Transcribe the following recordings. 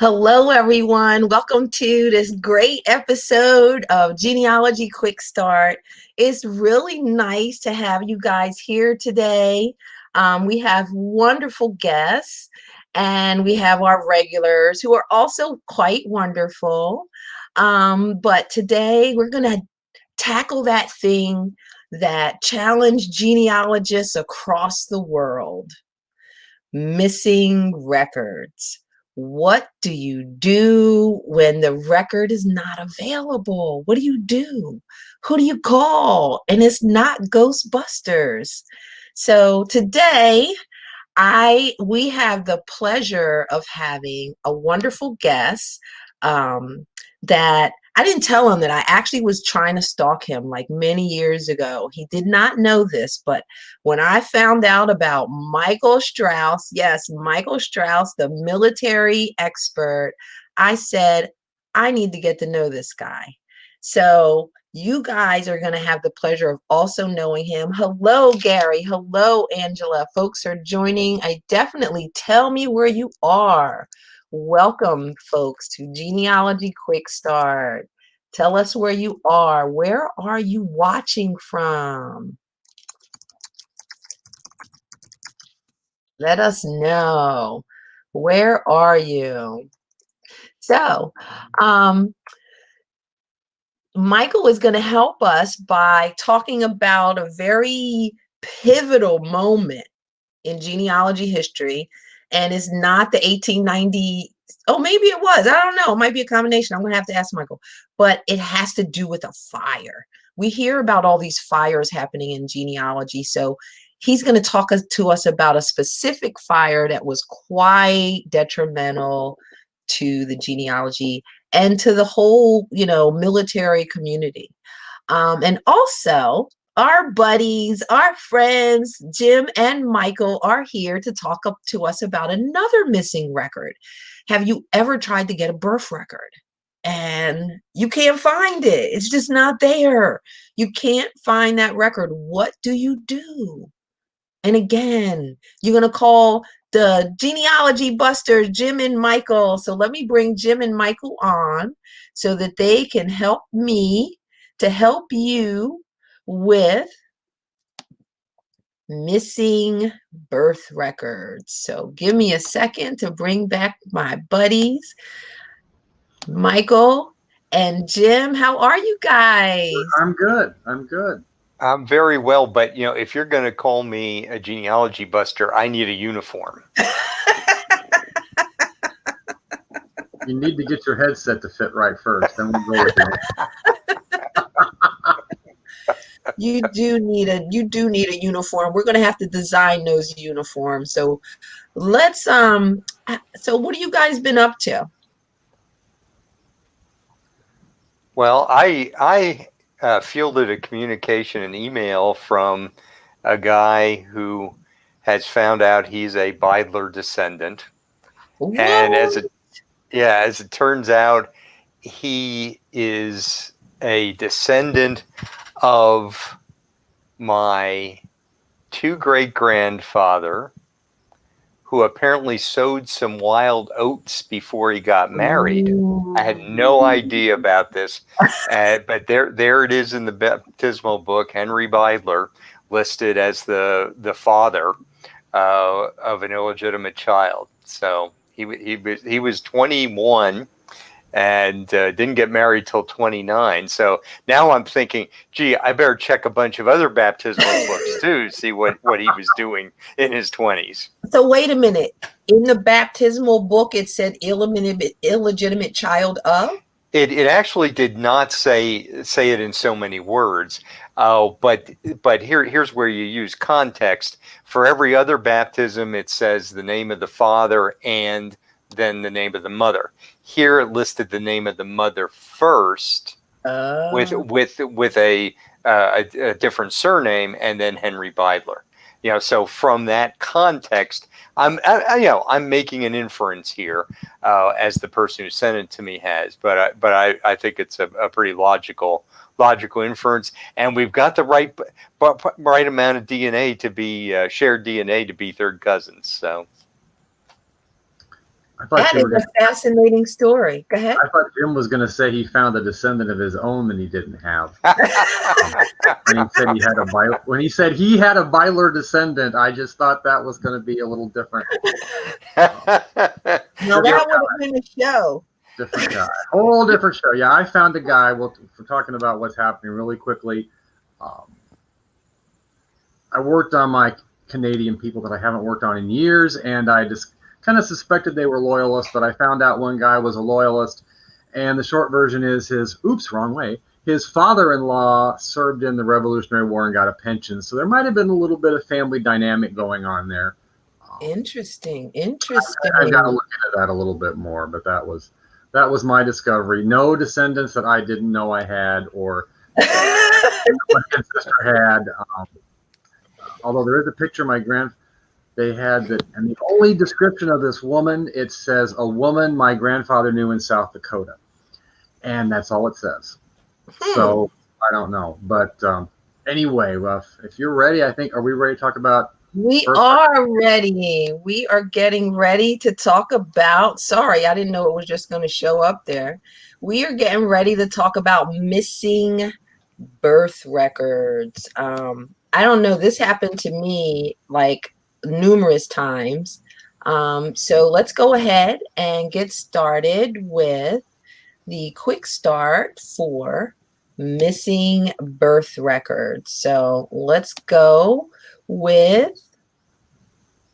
Hello, everyone. Welcome to this great episode of Genealogy Quick Start. It's really nice to have you guys here today. We have wonderful guests, and we have our regulars who are also quite wonderful. But today we're going to tackle that thing that challenged genealogists across the world: missing records. What do you do when the record is not available? What do you do? Who do you call? And it's not Ghostbusters. So today, we have the pleasure of having a wonderful guest that I didn't tell him that I actually was trying to stalk him like many years ago. He did not know this, but when I found out about Michael Strauss, yes, Michael Strauss, the military expert, I said, I need to get to know this guy. So you guys are going to have the pleasure of also knowing him. Hello, Gary. Hello, Angela. Folks are joining. I definitely tell me where you are. Welcome, folks, to Genealogy Quick Start. Tell us where you are. Where are you watching from? Let us know. Where are you? So, Michael is going to help us by talking about a very pivotal moment in genealogy history, and it's not the 1890. Oh, maybe it was. I don't know. It might be a combination. I'm going to have to ask Michael, but it has to do with a fire. We hear about all these fires happening in genealogy, so he's going to talk to us about a specific fire that was quite detrimental to the genealogy and to the whole, military community. And also, our buddies, our friends, Jim and Michael are here to talk up to us about another missing record. Have you ever tried to get a birth record and you can't find it? It's just not there. You can't find that record. What do you do? And again, you're going to call the genealogy busters, Jim and Michael. So let me bring Jim and Michael on so that they can help me to help you with missing birth records. So give me a second to bring back my buddies, Michael and Jim. How are you guys? I'm good. I'm good. I'm very well, but if you're going to call me a genealogy buster, I need a uniform. You need to get your headset to fit right first, then we'll go with it. You do need a uniform. We're going to have to design those uniforms. So let's so what have you guys been up to? Well, I fielded a communication, an email from a guy who has found out he's a Beidler descendant. What? And as it turns out, he is a descendant of my two great-grandfather, who apparently sowed some wild oats before he got married. Ooh. I had no idea about this, but there it is in the baptismal book, Henry Beidler, listed as the father of an illegitimate child. So he was 21 and didn't get married till 29. So now I'm thinking, gee, I better check a bunch of other baptismal books too, to see what he was doing in his 20s. So wait a minute. In the baptismal book, it said illegitimate child of? It actually did not say it in so many words. But here's where you use context. For every other baptism, it says the name of the father and then the name of the mother. Here it listed the name of the mother first, with a different surname, and then Henry Beidler. So from that context, I'm making an inference here, as the person who sent it to me has, but I think it's a pretty logical inference, and we've got the right amount of DNA to be shared DNA to be third cousins. So. I thought That you is were a fascinating story. Go ahead. I thought Jim was going to say he found a descendant of his own that he didn't have. When he said he had a Beidler descendant, I just thought that was going to be a little different. Now that would have been a show. Different guy, whole different show. Yeah, I found a guy. Well, we're talking about what's happening really quickly. I worked on my Canadian people that I haven't worked on in years, and I just kind of suspected they were loyalists, but I found out one guy was a loyalist. And the short version is his father-in-law served in the Revolutionary War and got a pension. So there might have been a little bit of family dynamic going on there. Interesting. I've got to look into that a little bit more, but that was my discovery. No descendants that I didn't know I had or my ancestor had. Although there is a picture they had that, and the only description of this woman, it says a woman my grandfather knew in South Dakota, and that's all it says. So I don't know, but anyway, if you're ready, I think, are we ready to talk about? We are ready. We are getting ready to talk about, sorry, I didn't know it was just going to show up there. We are getting ready to talk about missing birth records. I don't know, this happened to me like numerous times. So let's go ahead and get started with the quick start for missing birth records. So let's go with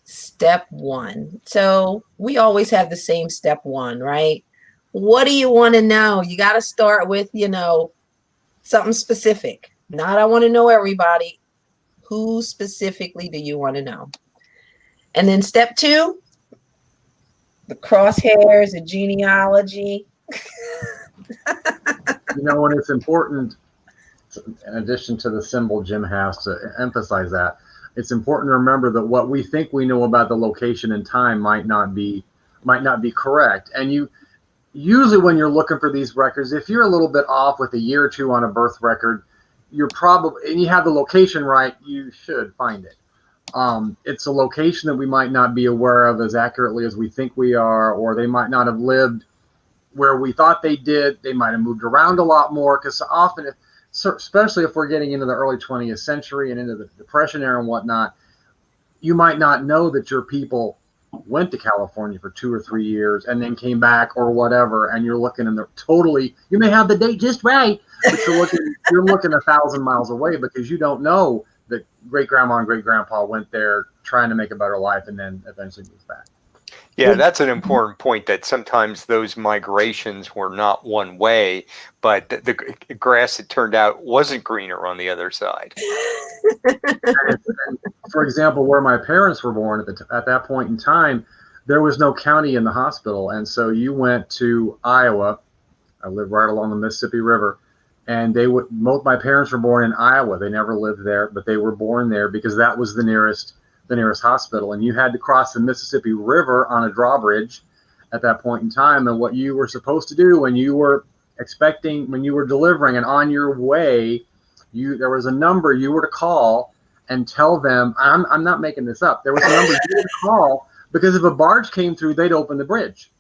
step 1. So we always have the same step 1, right? What do you want to know? You got to start with, something specific. Not, I want to know everybody. Who specifically do you want to know? And then step 2, the crosshairs of genealogy. When it's important, in addition to the symbol, Jim has to emphasize that it's important to remember that what we think we know about the location and time might not be correct. And you usually, when you're looking for these records, if you're a little bit off with a year or two on a birth record, you're probably, and you have the location right, you should find it. It's a location that we might not be aware of as accurately as we think we are, or they might not have lived where we thought they did. They might have moved around a lot more, because often, especially if we're getting into the early 20th century and into the Depression era and whatnot, you might not know that your people went to California for 2 or 3 years and then came back or whatever, and you're looking in the you may have the date just right, but you're looking 1,000 miles away because you don't know that great grandma and great grandpa went there trying to make a better life and then eventually moved back. Yeah, that's an important point, that sometimes those migrations were not one way, but the grass, it turned out, wasn't greener on the other side. And for example, where my parents were born at that point in time, there was no county in the hospital. And so you went to Iowa. I lived right along the Mississippi River. And both my parents were born in Iowa. They never lived there, but they were born there because that was the nearest hospital. And you had to cross the Mississippi River on a drawbridge at that point in time. And what you were supposed to do when you were delivering and on your way, there was a number you were to call and tell them, I'm not making this up. There was a number you were to call, because if a barge came through, they'd open the bridge.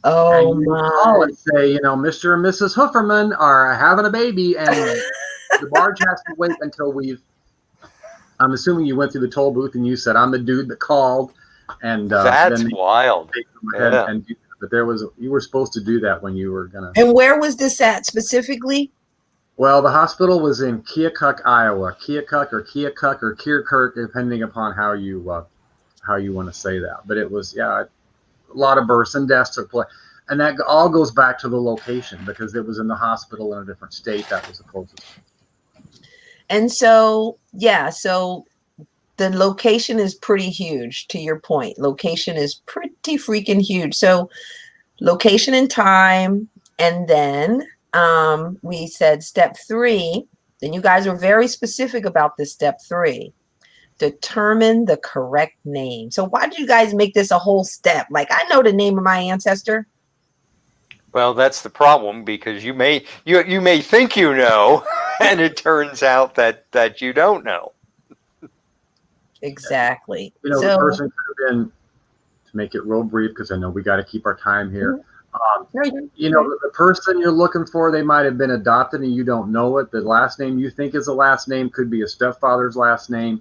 Oh, and you my. call and say, Mr. and Mrs. Hooferman are having a baby, and the barge has to wait until I'm assuming you went through the toll booth and you said, I'm the dude that called. And that's wild. Yeah. But you were supposed to do that when you were going to. And where was this at specifically? Well, the hospital was in Keokuk, Iowa. Keokuk or Keokuk, depending upon how you want to say that. But it was, a lot of births and deaths took place. And that all goes back to the location, because it was in the hospital in a different state. That was the closest. And so, so the location is pretty huge, to your point. Location is pretty freaking huge. So location and time, and then we said step 3. Then you guys are very specific about this step 3. Determine the correct name. So why did you guys make this a whole step? Like, I know the name of my ancestor. Well, that's the problem, because you may think you know, and it turns out that you don't know. Exactly. The person could have been to make it real brief, because I know we got to keep our time here. Mm-hmm. The person you're looking for, they might have been adopted and you don't know it. The last name you think is a last name could be a stepfather's last name,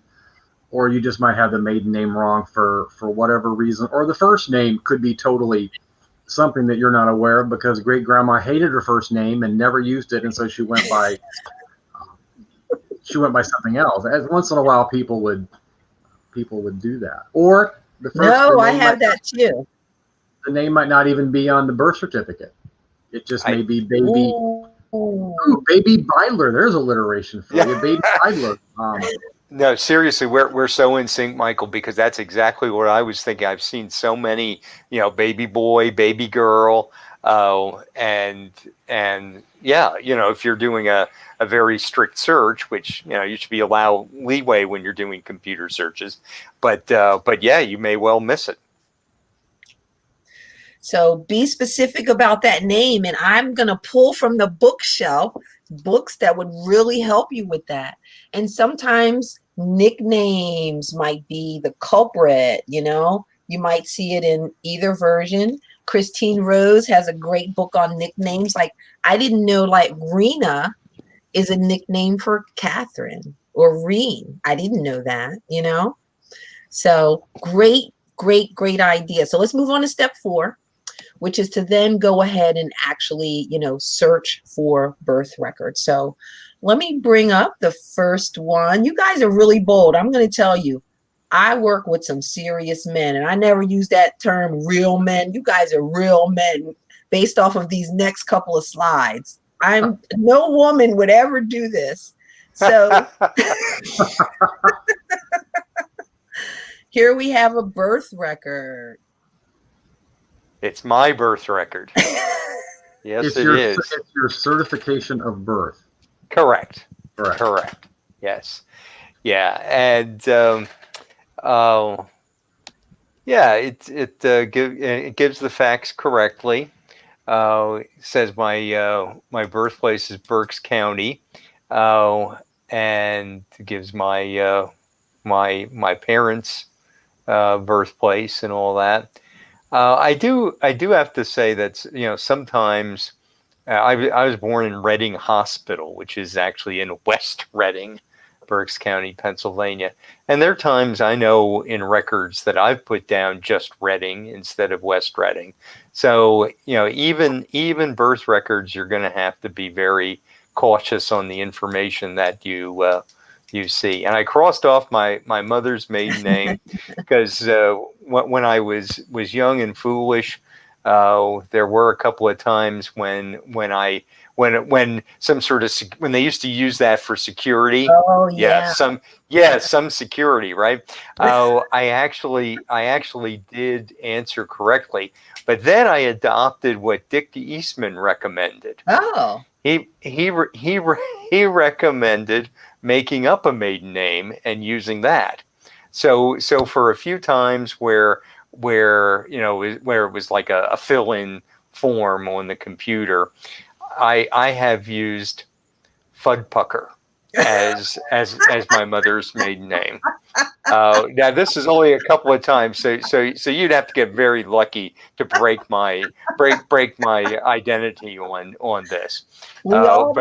or you just might have the maiden name wrong for whatever reason, or the first name could be totally something that you're not aware of, because great grandma hated her first name and never used it, and so she went by something else. As once in a while, people would do that. Or I have that too. The name might not even be on the birth certificate. It just may be baby. Ooh, baby Beidler. There's alliteration for you, baby Beidler. No, seriously, we're so in sync, Michael, because that's exactly what I was thinking. I've seen so many, baby boy, baby girl, and yeah, if you're doing a very strict search, which you should be allowed leeway when you're doing computer searches, but yeah, you may well miss it. So be specific about that name, and I'm going to pull from the bookshelf books that would really help you with that. And sometimes nicknames might be the culprit, you might see it in either version. Christine Rose has a great book on nicknames. Like, I didn't know like Rena is a nickname for Catherine, or Reen. I didn't know that, So great idea. So let's move on to step 4, which is to then go ahead and actually, search for birth records. So let me bring up the first one. You guys are really bold. I'm going to tell you, I work with some serious men, and I never use that term real men. You guys are real men based off of these next couple of slides. No woman would ever do this. So here we have a birth record. It's my birth record. Yes, it is. It's your certification of birth. Correct. Yes. Yeah, and it gives the facts correctly. It says my birthplace is Berks County, and it gives my my parents' birthplace and all that. I do have to say that sometimes I was born in Reading Hospital, which is actually in West Reading, Berks County, Pennsylvania. And there are times I know in records that I've put down just Reading instead of West Reading. So even birth records, you're going to have to be very cautious on the information that you see. And I crossed off my mother's maiden name because when I was young and foolish, there were a couple of times when some sort of when they used to use that for security. Oh yeah. Some security, right? I actually did answer correctly, but then I adopted what Dick Eastman recommended. Oh. He recommended making up a maiden name and using that. So for a few times where it was like a fill-in form on the computer, I have used Fudpucker as my mother's maiden name. Now this is only a couple of times, so you'd have to get very lucky to break my identity on this. But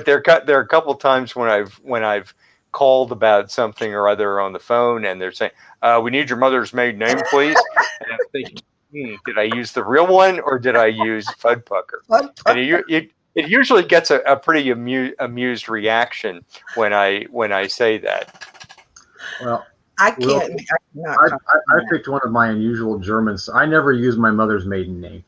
there are a couple of times when I've called about something or other on the phone, and they're saying, "We need your mother's maiden name, please." And I'm thinking, did I use the real one or did I use Fudpucker? And it usually gets a pretty amused reaction when I say that. Well, I can't. I picked one of my unusual Germans. I never use my mother's maiden name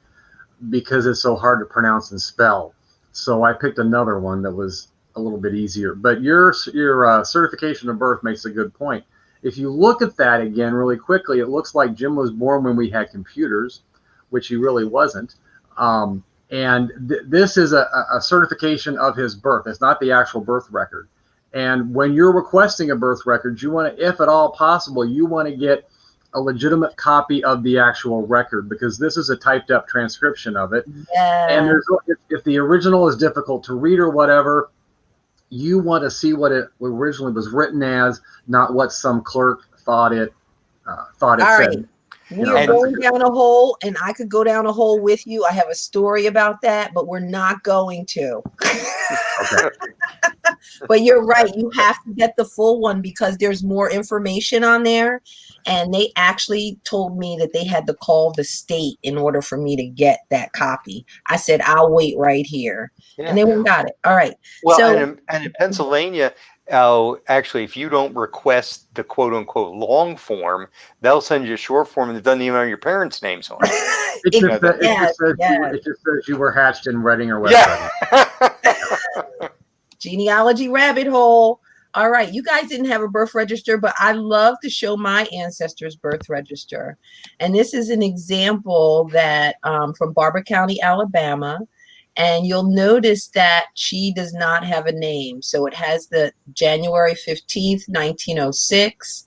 because it's so hard to pronounce and spell. So I picked another one that was a little bit easier. But your certification of birth makes a good point. If you look at that again really quickly, it looks like Jim was born when we had computers, which he really wasn't. This is a certification of his birth. It's not the actual birth record. And when you're requesting a birth record, you want to, if at all possible, you want to get a legitimate copy of the actual record, because this is a typed up transcription of it. Yeah. And if the original is difficult to read or whatever, you want to see what it originally was written as, not what some clerk thought it thought it All said. right. We are going down a hole, and I could go down a hole with you. I have a story about that, but we're not going to. Okay. But you're right. You have to get the full one because there's more information on there. And they actually told me that they had to call the state in order for me to get that copy. I said, I'll wait right here. Yeah. And they went and got it. All right. Well, So, and in Pennsylvania, actually, if you don't request the quote unquote long form, they'll send you a short form that doesn't even have your parents' names on it. It just says you were hatched in Reading or West Reading. Yeah. Genealogy rabbit hole. All right, you guys didn't have a birth register, but I love to show my ancestors' birth register. And this is an example that from Barber County, Alabama. And you'll notice that she does not have a name. So it has the January 15th, 1906.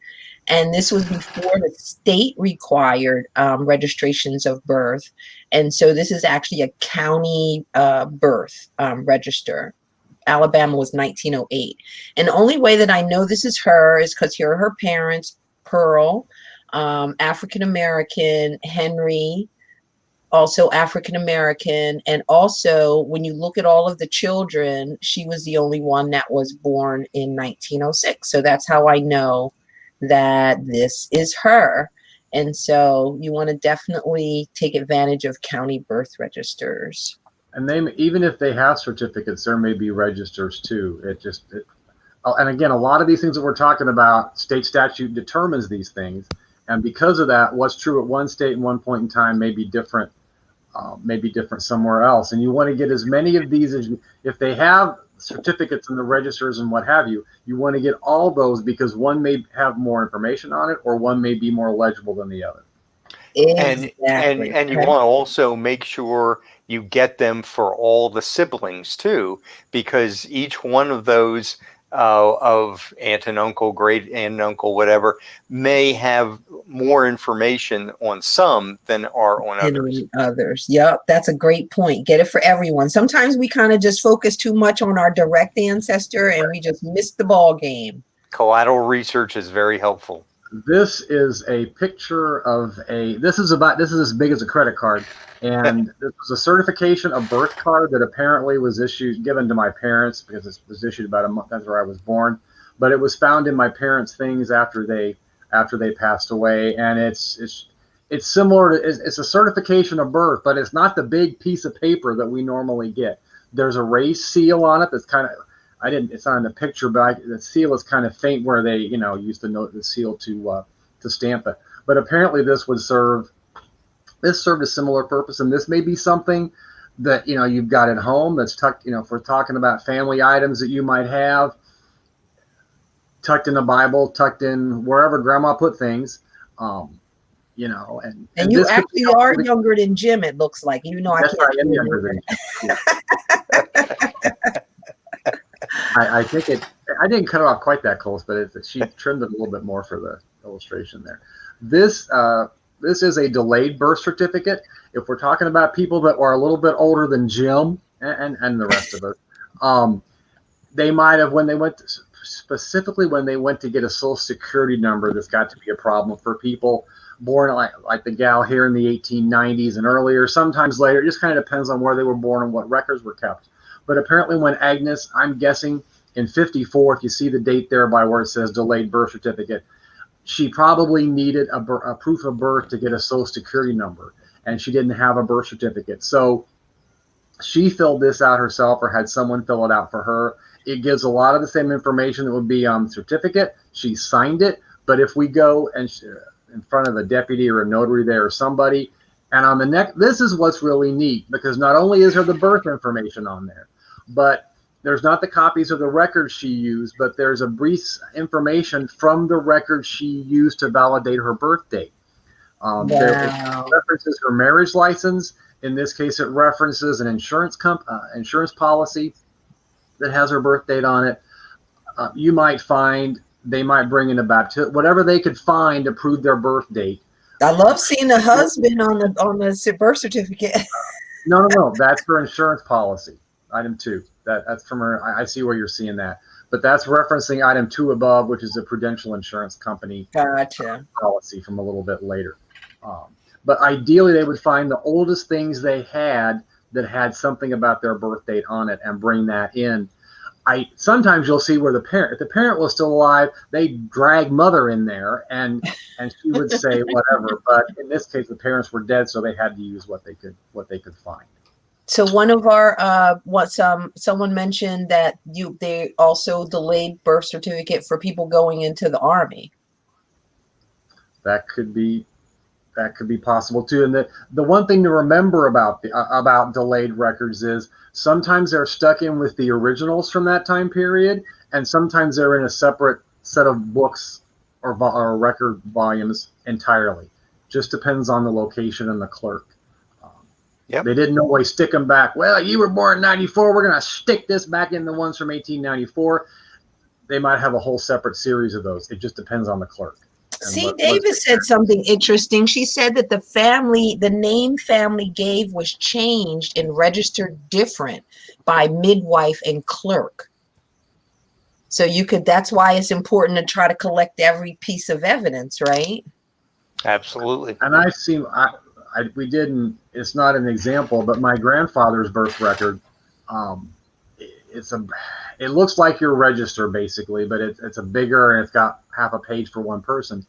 And this was before the state required registrations of birth. And so this is actually a county birth register. Alabama was 1908. And the only way that I know this is her is because here are her parents, Pearl, African-American, Henry, also African-American. And also, when you look at all of the children, she was the only one that was born in 1906. So that's how I know that this is her. And so you want to definitely take advantage of county birth registers. And even if they have certificates, there may be registers too. And again, a lot of these things that we're talking about, state statute determines these things. And because of that, what's true at one state in one point in time may be different somewhere else. And you want to get as many of these if they have certificates in the registers and what have you, you want to get all those because one may have more information on it or one may be more legible than the other. Exactly. And you want to also make sure you get them for all the siblings too, because each one of those of aunt and uncle, great aunt and uncle, whatever, may have more information on some than are on others. Yep, that's a great point. Get it for everyone. Sometimes we kind of just focus too much on our direct ancestor and we just miss the ball game. Collateral research is very helpful. This is a picture of this is as big as a credit card. And this was a certification, a birth card that apparently was given to my parents because it was issued about a month after I was born. But it was found in my parents' things after they passed away. And it's similar to, it's a certification of birth, but it's not the big piece of paper that we normally get. There's a raised seal on it that's kind of, it's not in the picture, but the seal is kind of faint where they, used to note the seal to stamp it. But apparently this served a similar purpose, and this may be something that you've got at home that's tucked. If we're talking about family items that you might have tucked in a Bible, tucked in wherever Grandma put things, and you actually are younger than Jim. It looks like I can't. I am younger than Jim. I think I didn't cut it off quite that close, but she trimmed it a little bit more for the illustration there. This is a delayed birth certificate. If we're talking about people that are a little bit older than Jim and the rest of us, they might have, when they went to get a social security number, this got to be a problem for people born like the gal here in the 1890s and earlier, sometimes later. It just kind of depends on where they were born and what records were kept. But apparently when Agnes, I'm guessing in 54, if you see the date there by where it says delayed birth certificate, she probably needed a proof of birth to get a social security number, and she didn't have a birth certificate. So she filled this out herself or had someone fill it out for her. It gives a lot of the same information that would be on the certificate. She signed it, but if we go and in front of a deputy or a notary there or somebody, and on the neck, this is what's really neat, because not only is there the birth information on there, but there's not the copies of the records she used, but there's a brief information from the records she used to validate her birth date. It references her marriage license. In this case, it references an insurance policy that has her birth date on it. You might find they might bring in a baptism, whatever they could find to prove their birth date. I love seeing the husband on the birth certificate. No, that's her insurance policy. Item 2. That's from her. I see where you're seeing that. but that's referencing item 2 above, which is a Prudential Insurance Company Gotcha. policy from a little bit later. But ideally, they would find the oldest things they had that had something about their birth date on it and bring that in. Sometimes you'll see where if the parent was still alive, they drag mother in there and she would say whatever. But in this case, the parents were dead, so they had to use what they could find. So one of our someone mentioned that they also delayed birth certificate for people going into the Army. That could be possible too. And the one thing to remember about delayed records is sometimes they're stuck in with the originals from that time period, and sometimes they're in a separate set of books or record volumes entirely. Just depends on the location and the clerk. Yep. They didn't always stick them back. Well, you were born in 94. We're going to stick this back in the ones from 1894. They might have a whole separate series of those. It just depends on the clerk. See, Davis said something interesting. She said that the name family gave was changed and registered different by midwife and clerk. So that's why it's important to try to collect every piece of evidence, right? Absolutely. And it's not an example, but my grandfather's birth record, it looks like your register basically, but it's a bigger, and it's got half a page for one person.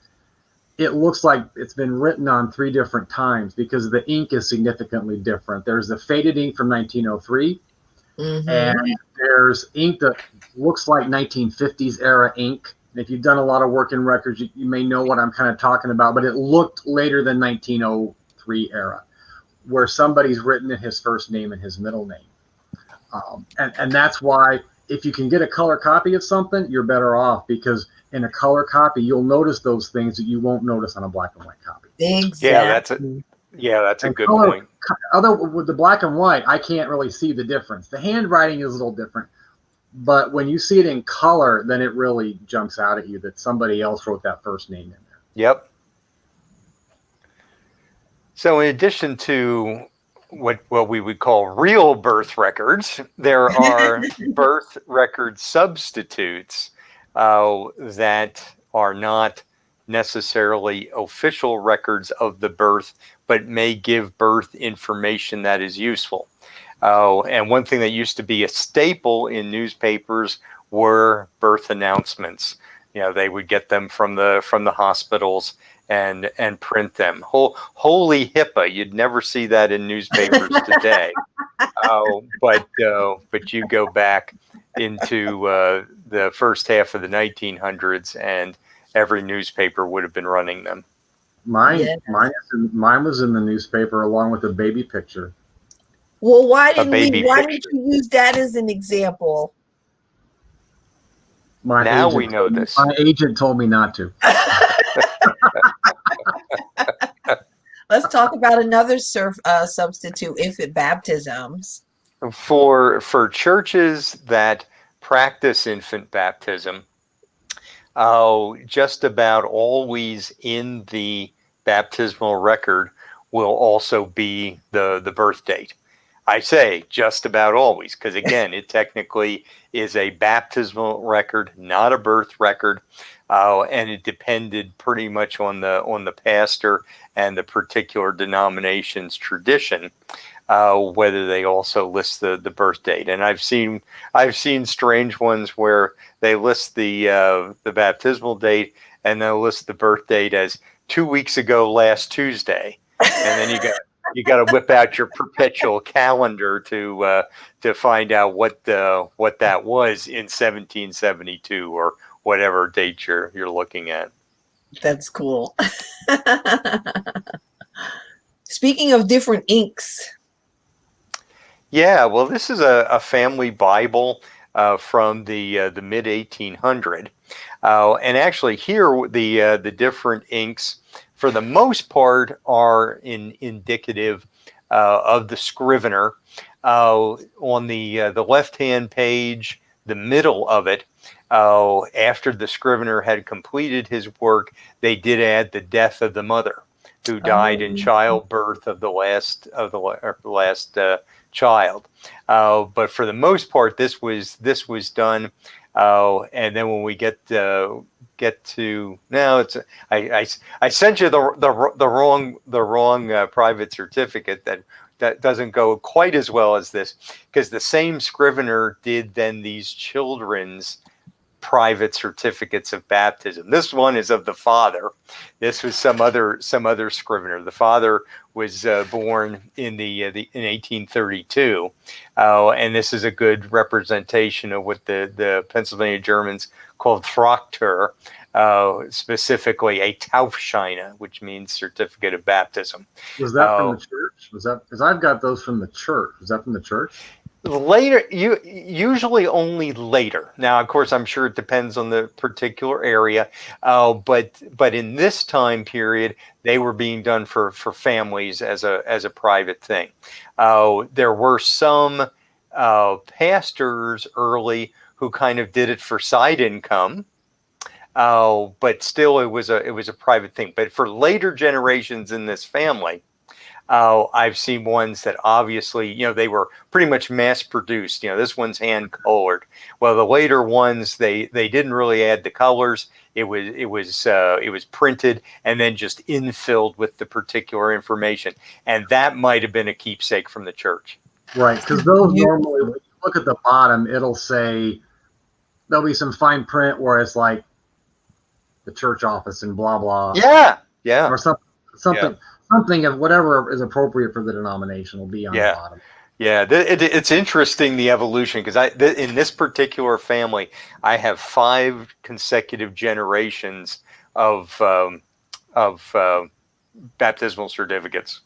It looks like it's been written on 3 different times because the ink is significantly different. There's the faded ink from 1903, and there's ink that looks like 1950s era ink. And if you've done a lot of work in records, you may know what I'm kind of talking about, but it looked later than 1903 era, where somebody's written in his first name and his middle name. And that's why if you can get a color copy of something, you're better off, because in a color copy, you'll notice those things that you won't notice on a black and white copy. Exactly. That's a good point. With the black and white, I can't really see the difference. The handwriting is a little different, but when you see it in color, then it really jumps out at you that somebody else wrote that first name in there. Yep. So in addition to what we would call real birth records, there are birth record substitutes that are not necessarily official records of the birth, but may give birth information that is useful. And one thing that used to be a staple in newspapers were birth announcements. They would get them from the hospitals and print them. Holy HIPAA! You'd never see that in newspapers today. But you go back into the first half of the 1900s, and every newspaper would have been running them. Mine was in the newspaper along with a baby picture. Well, why didn't you use that as an example? Now we know this. My agent told me not to. Let's talk about another substitute, infant baptisms. For churches that practice infant baptism, just about always in the baptismal record will also be the birth date. I say just about always, because again, it technically is a baptismal record, not a birth record, and it depended pretty much on the pastor and the particular denomination's tradition, whether they also list the birth date. And I've seen strange ones where they list the baptismal date and they'll list the birth date as 2 weeks ago last Tuesday, and then you got to whip out your perpetual calendar to find out what that was in 1772 or whatever date you're looking at. That's cool. Speaking of different inks. Yeah, well, this is a family Bible from the mid 1800s, and actually here the different inks, for the most part, are indicative of the scrivener. On the left-hand page, the middle of it, after the scrivener had completed his work, they did add the death of the mother, who died in childbirth of the last child. But for the most part, this was done And then when we get to now, it's I sent you the wrong private certificate that doesn't go quite as well as this, because the same scrivener did then these children's private certificates of baptism. This one is of the father. This was some other scrivener. The father was born in in 1832, and this is a good representation of what the Pennsylvania Germans called Traktur, specifically a Taufscheine, which means certificate of baptism. Was that from the church? Was that, because I've got those from the church? Was that from the church? Later, usually only later. Now, of course, I'm sure it depends on the particular area, but in this time period, they were being done for families as a private thing. There were some pastors early who kind of did it for side income, but still, it was a private thing. But for later generations in this family, I've seen ones that obviously, they were pretty much mass produced. This one's hand colored. Well, the later ones, they didn't really add the colors. It was printed and then just infilled with the particular information. And that might have been a keepsake from the church. Right, because those normally, when you look at the bottom, it'll say, there'll be some fine print where it's like the church office and blah, blah. Yeah. Or something. Yeah. Something of whatever is appropriate for the denomination will be on the bottom. Yeah, it's interesting, the evolution, because in this particular family, I have 5 consecutive generations of baptismal certificates.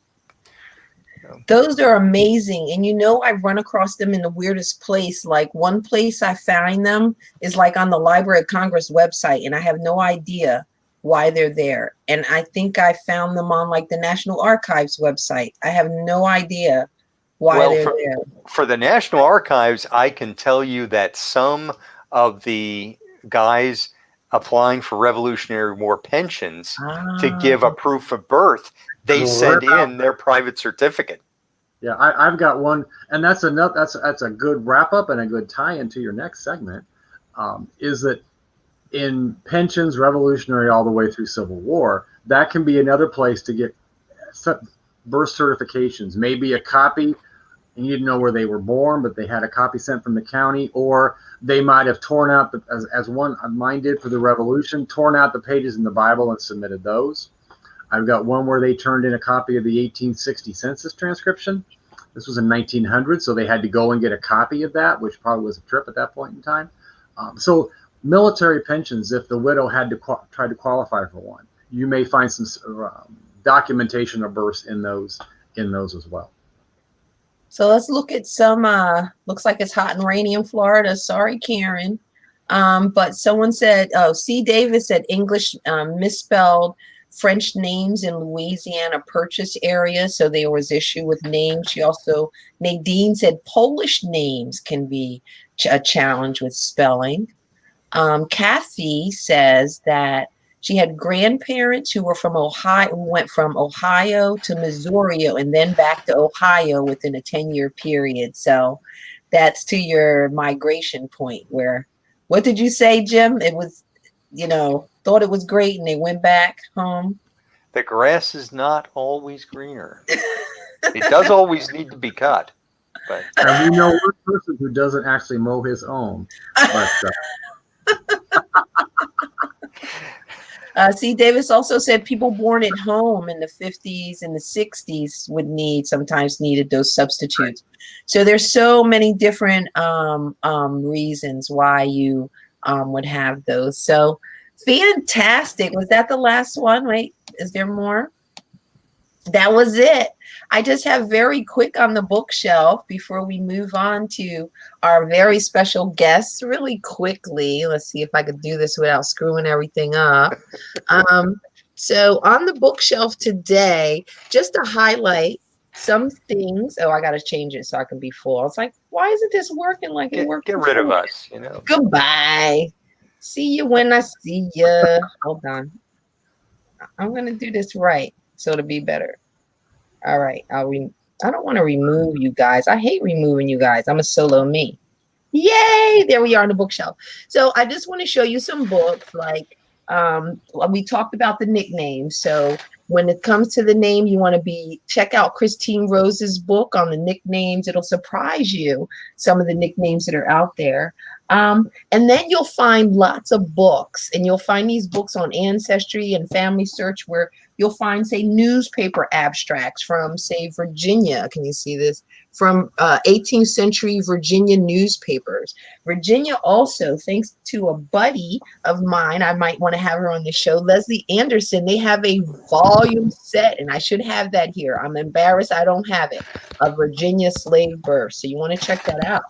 Those are amazing. And I run across them in the weirdest place. Like, one place I find them is like on the Library of Congress website, and I have no idea why they're there. And I think I found them on like the National Archives website. I have no idea why they're there. For the National Archives, I can tell you that some of the guys applying for Revolutionary War pensions to give a proof of birth, they send in their private certificate. Yeah, I've got one, and that's a good wrap up and a good tie into your next segment. Is that in pensions, Revolutionary all the way through Civil War, that can be another place to get birth certifications. Maybe a copy, and you didn't know where they were born, but they had a copy sent from the county, or they might have torn out, as one of mine did for the Revolution, torn out the pages in the Bible and submitted those. I've got one where they turned in a copy of the 1860 census transcription. This was in 1900, so they had to go and get a copy of that, which probably was a trip at that point in time. So military pensions, if the widow had to try to qualify for one, you may find some documentation of births in those as well. So let's look at some, looks like it's hot and rainy in Florida. Sorry, Karen. But someone said, C. Davis said English misspelled French names in Louisiana Purchase area. So there was issue with names. She also, Nadine said Polish names can be a challenge with spelling. Kathy says that she had grandparents who were from Ohio, who went from Ohio to Missouri and then back to Ohio within a 10-year period. So that's to your migration point where, what did you say, Jim? It was, thought it was great and they went back home. The grass is not always greener. It does always need to be cut. But. And we know one person who doesn't actually mow his own. But, C. Davis also said people born at home in the 50s and the 60s sometimes needed those substitutes. So there's so many different reasons why you would have those. So fantastic. Was that the last one? Wait, is there more? That was it. I just have very quick on the bookshelf before we move on to our very special guests really quickly. Let's see if I could do this without screwing everything up. So on the bookshelf today, just to highlight some things. Oh, I got to change it so I can be full. It's like, why isn't this working like it worked? Get rid of us, Goodbye. See you when I see you. Hold on. I'm going to do this right so it'll be better. All right. I don't want to remove you guys. I hate removing you guys. I'm a solo me. Yay! There we are on the bookshelf. So I just want to show you some books. Like we talked about the nicknames. So when it comes to the name, you want to check out Christine Rose's book on the nicknames. It'll surprise you, some of the nicknames that are out there. And then you'll find lots of books, and you'll find these books on Ancestry and Family Search where you'll find, say, newspaper abstracts from, say, Virginia. Can you see this? From 18th century Virginia newspapers. Virginia also, thanks to a buddy of mine, I might want to have her on the show, Leslie Anderson, they have a volume set, and I should have that here. I'm embarrassed I don't have it, of Virginia slave births. So you want to check that out.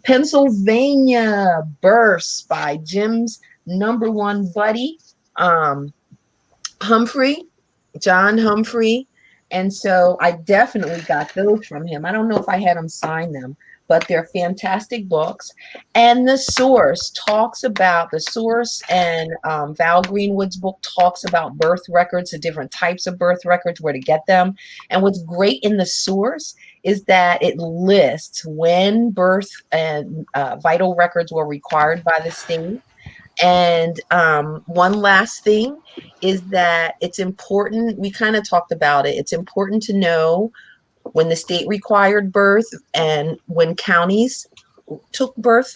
Pennsylvania births by Jim's number one buddy, Humphrey, John Humphrey. And so I definitely got those from him. I don't know if I had him sign them, but they're fantastic books. And The Source and Val Greenwood's book talks about birth records, the different types of birth records, where to get them. And what's great in The Source is that it lists when birth and vital records were required by the state. And one last thing is that it's important, we kind of talked about it, it's important to know when the state required birth and when counties took birth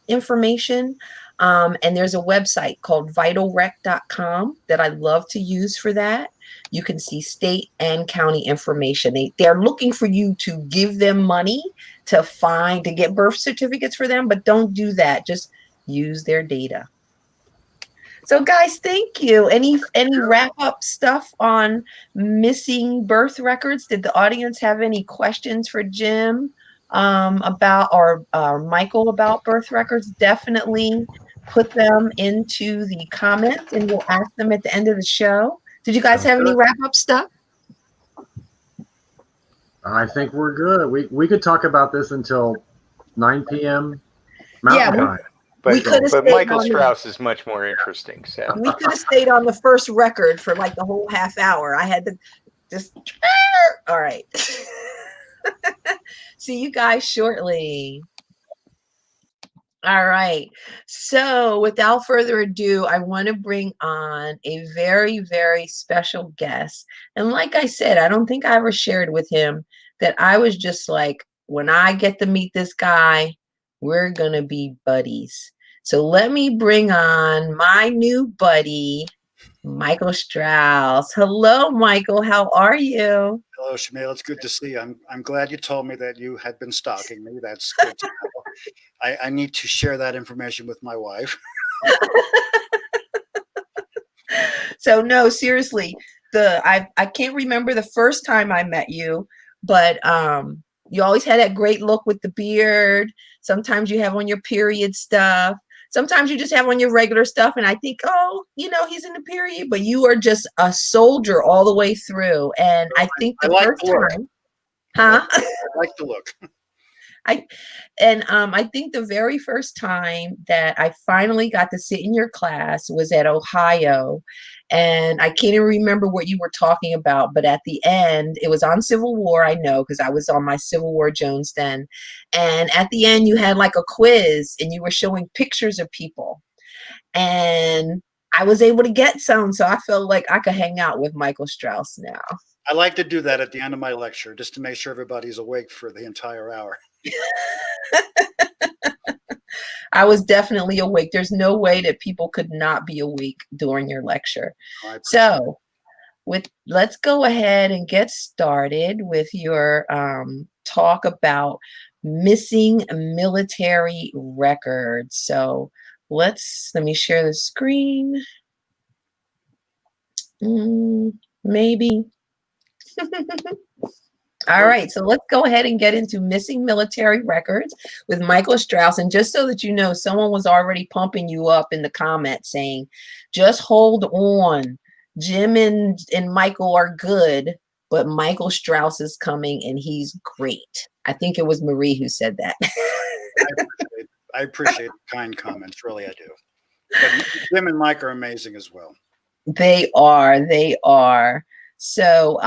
information. And there's a website called vitalrec.com that I love to use for that. You can see state and county information. They're looking for you to give them money to get birth certificates for them, but don't do that. Just use their data. So guys, thank you. Any wrap up stuff on missing birth records? Did the audience have any questions for Jim about, or Michael about birth records? Definitely put them into the comments and we'll ask them at the end of the show. Did you guys have any wrap up stuff? I think we're good. We could talk about this until 9 p.m. Mountain time. But Michael Strauss is much more interesting. So we could have stayed on the first record for like the whole half hour. I had to just, all right. See you guys shortly. All right. So without further ado, I want to bring on a very, very special guest. And like I said, I don't think I ever shared with him that I was just like, when I get to meet this guy, we're going to be buddies. So let me bring on my new buddy, Michael Strauss. Hello, Michael. How are you? Hello, Shamele. It's good to see you. I'm glad you told me that you had been stalking me. That's good to know. I need to share that information with my wife. So no, seriously, I can't remember the first time I met you, but you always had that great look with the beard. Sometimes you have on your period stuff. Sometimes you just have on your regular stuff. And I think, oh, he's in the period, but you are just a soldier all the way through. And I think the first time, huh? I like the look. I think the very first time that I finally got to sit in your class was at Ohio. And I can't even remember what you were talking about, but at the end, it was on Civil War, I know, because I was on my Civil War Jones then. And at the end, you had like a quiz and you were showing pictures of people. And I was able to get some, so I felt like I could hang out with Michael Strauss now. I like to do that at the end of my lecture, just to make sure everybody's awake for the entire hour. I was definitely awake. There's no way that people could not be awake during your lecture. So let's go ahead and get started with your talk about missing military records. So let me share the screen. Maybe. All right, so let's go ahead and get into missing military records with Michael Strauss. And just so that you know, someone was already pumping you up in the comments saying, just hold on. Jim and Michael are good, but Michael Strauss is coming and he's great. I think it was Marie who said that. I appreciate the kind comments, really I do. But Jim and Mike are amazing as well. They are. So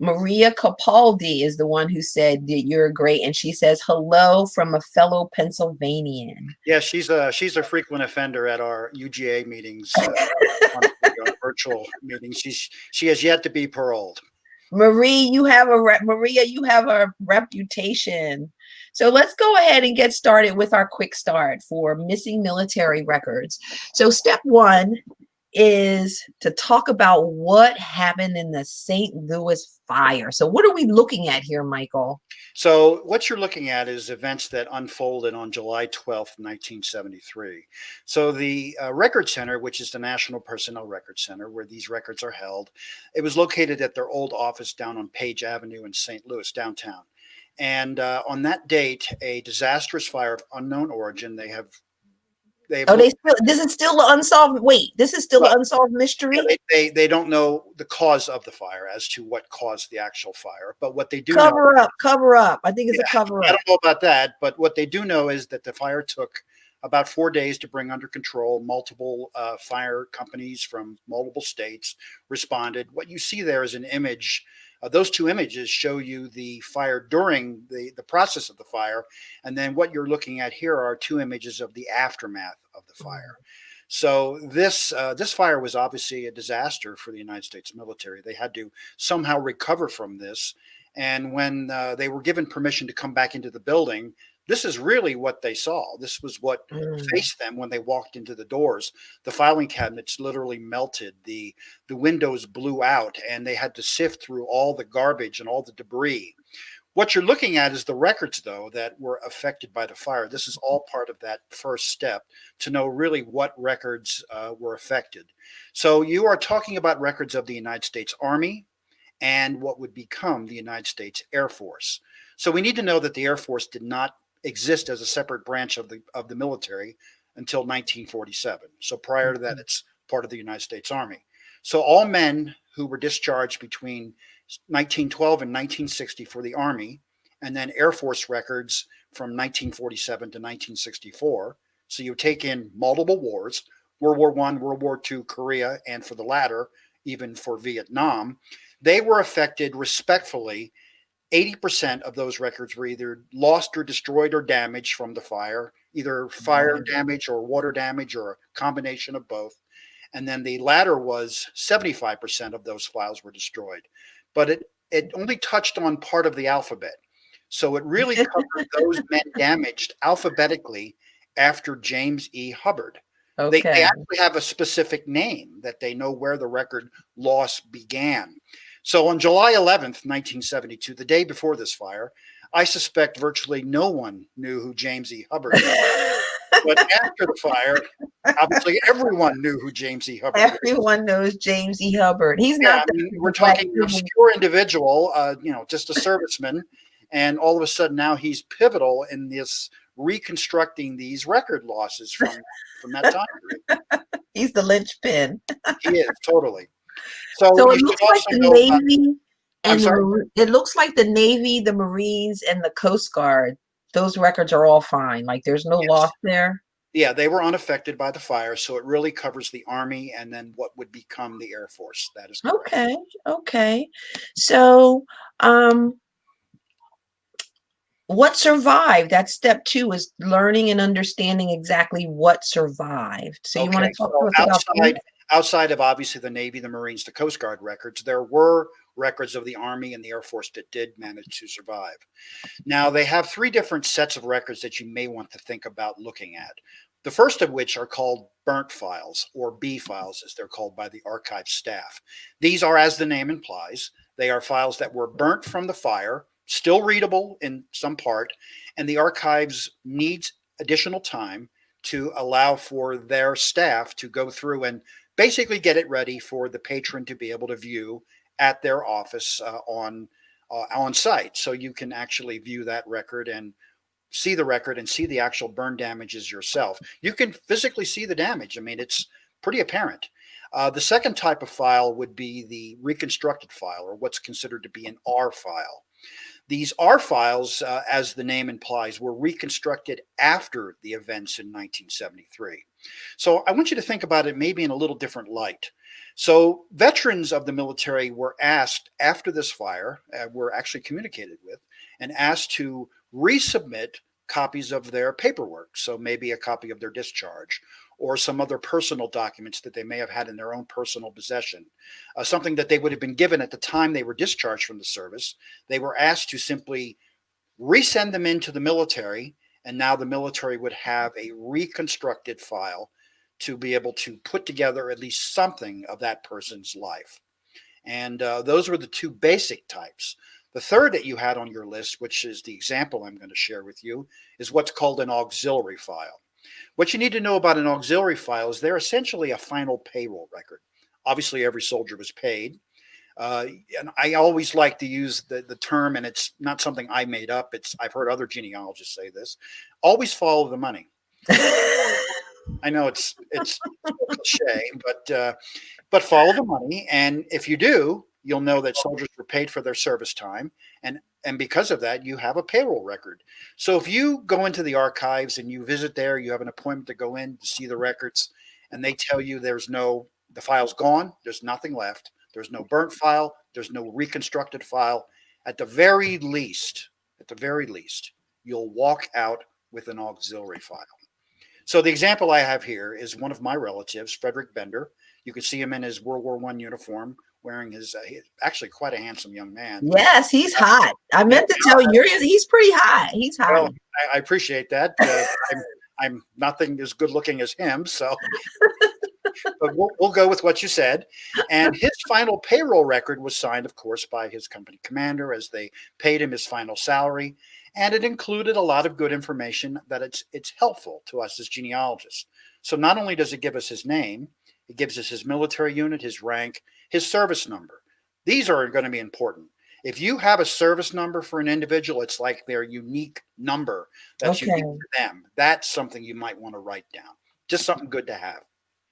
Maria Capaldi is the one who said that you're great, and she says hello from a fellow Pennsylvanian. Yeah, she's a frequent offender at our UGA meetings, on the virtual meetings. She has yet to be paroled. Maria, you have a reputation. So let's go ahead and get started with our quick start for missing military records. So step one is to talk about what happened in the St. Louis fire. So what are we looking at here, Michael? So what you're looking at is events that unfolded on July 12th, 1973. So the Record Center, which is the National Personnel Record Center, where these records are held, it was located at their old office down on Page Avenue in St. Louis, downtown. And on that date, a disastrous fire of unknown origin, they've This is still an unsolved, this is still an unsolved mystery? Yeah, they don't know the cause of the fire as to what caused the actual fire, but what they do cover up. I think it's a cover up. I don't know about that, but what they do know is that the fire took about 4 days to bring under control. Multiple fire companies from multiple states responded. What you see there is an image. Those two images show you the fire during the process of the fire. And then what you're looking at here are 2 images of the aftermath of the fire. So this fire was obviously a disaster for the United States military. They had to somehow recover from this. And when they were given permission to come back into the building, this is really what they saw. This was what faced them when they walked into the doors. The filing cabinets literally melted. The windows blew out, and they had to sift through all the garbage and all the debris. What you're looking at is the records, though, that were affected by the fire. This is all part of that first step to know really what records were affected. So you are talking about records of the United States Army and what would become the United States Air Force. So we need to know that the Air Force did not exist as a separate branch of the military until 1947. So prior to that, it's part of the United States Army. So all men who were discharged between 1912 and 1960 for the Army, and then Air Force records from 1947 to 1964. So you take in multiple wars, World War I, World War II, Korea, and for the latter, even for Vietnam. They were affected respectfully. 80% of those records were either lost or destroyed or damaged from the fire, either fire damage or water damage or a combination of both. And then the latter was 75% of those files were destroyed. But it only touched on part of the alphabet. So it really covered those men damaged alphabetically after James E. Hubbard. Okay. They actually have a specific name that they know where the record loss began. So on July 11th, 1972, the day before this fire, I suspect virtually no one knew who James E. Hubbard was. But after the fire, obviously everyone knew who James E. Hubbard was. Everyone knows James E. Hubbard. He's not. We're talking an obscure individual, just a serviceman, and all of a sudden now he's pivotal in this reconstructing these record losses from that time period. He's the linchpin. He is totally. So it looks like the Navy and it looks like the Navy, the Marines, and the Coast Guard. Those records are all fine. Like there's no loss there. Yeah, they were unaffected by the fire, so it really covers the Army and then what would become the Air Force. That is correct. Okay. So, what survived? That's step 2 is learning and understanding exactly what survived. So you want to talk to us about that? Outside of obviously the Navy, the Marines, the Coast Guard records, there were records of the Army and the Air Force that did manage to survive. Now, they have 3 different sets of records that you may want to think about looking at. The first of which are called burnt files, or B files, as they're called by the archive staff. These are, as the name implies, they are files that were burnt from the fire, still readable in some part, and the archives needs additional time to allow for their staff to go through and basically get it ready for the patron to be able to view at their office on site. So you can actually view that record and see the record and see the actual burn damages yourself. You can physically see the damage. I mean, it's pretty apparent. The second type of file would be the reconstructed file, or what's considered to be an R file. These R files, as the name implies, were reconstructed after the events in 1973. So I want you to think about it maybe in a little different light. So veterans of the military were asked after this fire, were actually communicated with and asked to resubmit copies of their paperwork. So maybe a copy of their discharge or some other personal documents that they may have had in their own personal possession, something that they would have been given at the time they were discharged from the service. They were asked to simply resend them into the military, and now the military would have a reconstructed file to be able to put together at least something of that person's life. And those were the two basic types. The third that you had on your list, which is the example I'm going to share with you, is what's called an auxiliary file. What you need to know about an auxiliary file is they're essentially a final payroll record. Obviously, every soldier was paid. And I always like to use the term, and it's not something I made up. I've heard other genealogists say this. Always follow the money. I know it's cliche, but follow the money, and if you do, you'll know that soldiers were paid for their service time, and because of that, you have a payroll record. So if you go into the archives and you visit there, you have an appointment to go in to see the records, and they tell you the file's gone, there's nothing left, there's no burnt file, there's no reconstructed file. At the very least, you'll walk out with an auxiliary file. So the example I have here is one of my relatives, Frederick Bender. You can see him in his World War I uniform, wearing he's actually quite a handsome young man. Yes, he's hot. I meant to tell you, he's pretty hot. He's hot. Well, I appreciate that. I'm nothing as good looking as him, so. But we'll go with what you said. And his final payroll record was signed, of course, by his company commander as they paid him his final salary. And it included a lot of good information that it's helpful to us as genealogists. So not only does it give us his name, it gives us his military unit, his rank, his service number. These are going to be important. If you have a service number for an individual, it's like their unique number that's unique to them. That's something you might want to write down. Just something good to have.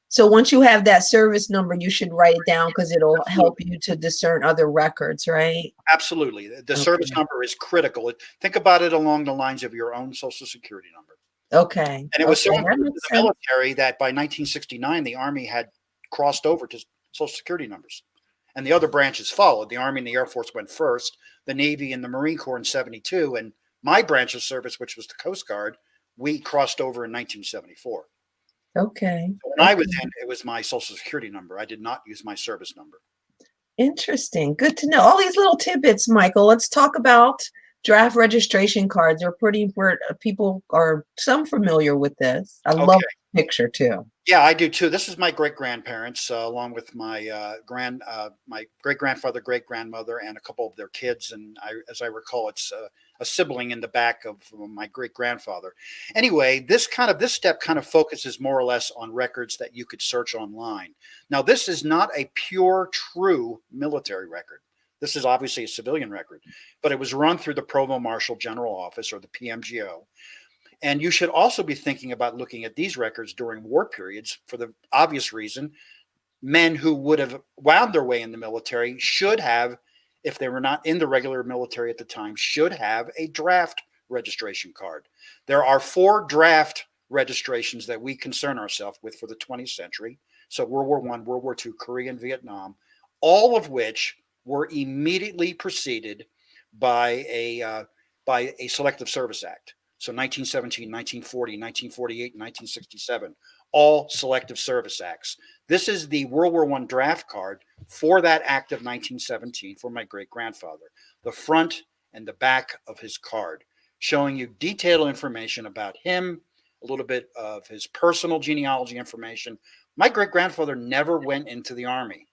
So once you have that service number, you should write it down because it'll help you to discern other records, right? Absolutely. The service number is critical. Think about it along the lines of your own Social Security number. Okay. And it was so important to the military that by 1969, the Army had crossed over to Social Security numbers. And the other branches followed. The Army and the Air Force went first, the Navy and the Marine Corps in 72. And my branch of service, which was the Coast Guard, we crossed over in 1974. Okay. So when I was in, it was my Social Security number. I did not use my service number. Interesting. Good to know. All these little tidbits, Michael. Let's talk about draft registration cards. They're pretty, people are some familiar with this. I love the picture too. Yeah, I do too. This is my great grandparents, along with my my great grandfather, great grandmother, and a couple of their kids. And as I recall, it's a sibling in the back of my great grandfather. Anyway, this step kind of focuses more or less on records that you could search online. Now, this is not a pure, true military record. This is obviously a civilian record, but it was run through the Provost Marshal General Office, or the PMGO. And you should also be thinking about looking at these records during war periods for the obvious reason men who would have wound their way in the military should have, if they were not in the regular military at the time, should have a draft registration card. There are 4 draft registrations that we concern ourselves with for the 20th century. So World War I, World War II, Korea, and Vietnam, all of which were immediately preceded by a Selective Service Act. So 1917, 1940, 1948, 1967, all Selective Service Acts. This is the World War I draft card for that act of 1917 for my great-grandfather. The front and the back of his card, showing you detailed information about him, a little bit of his personal genealogy information. My great-grandfather never went into the Army.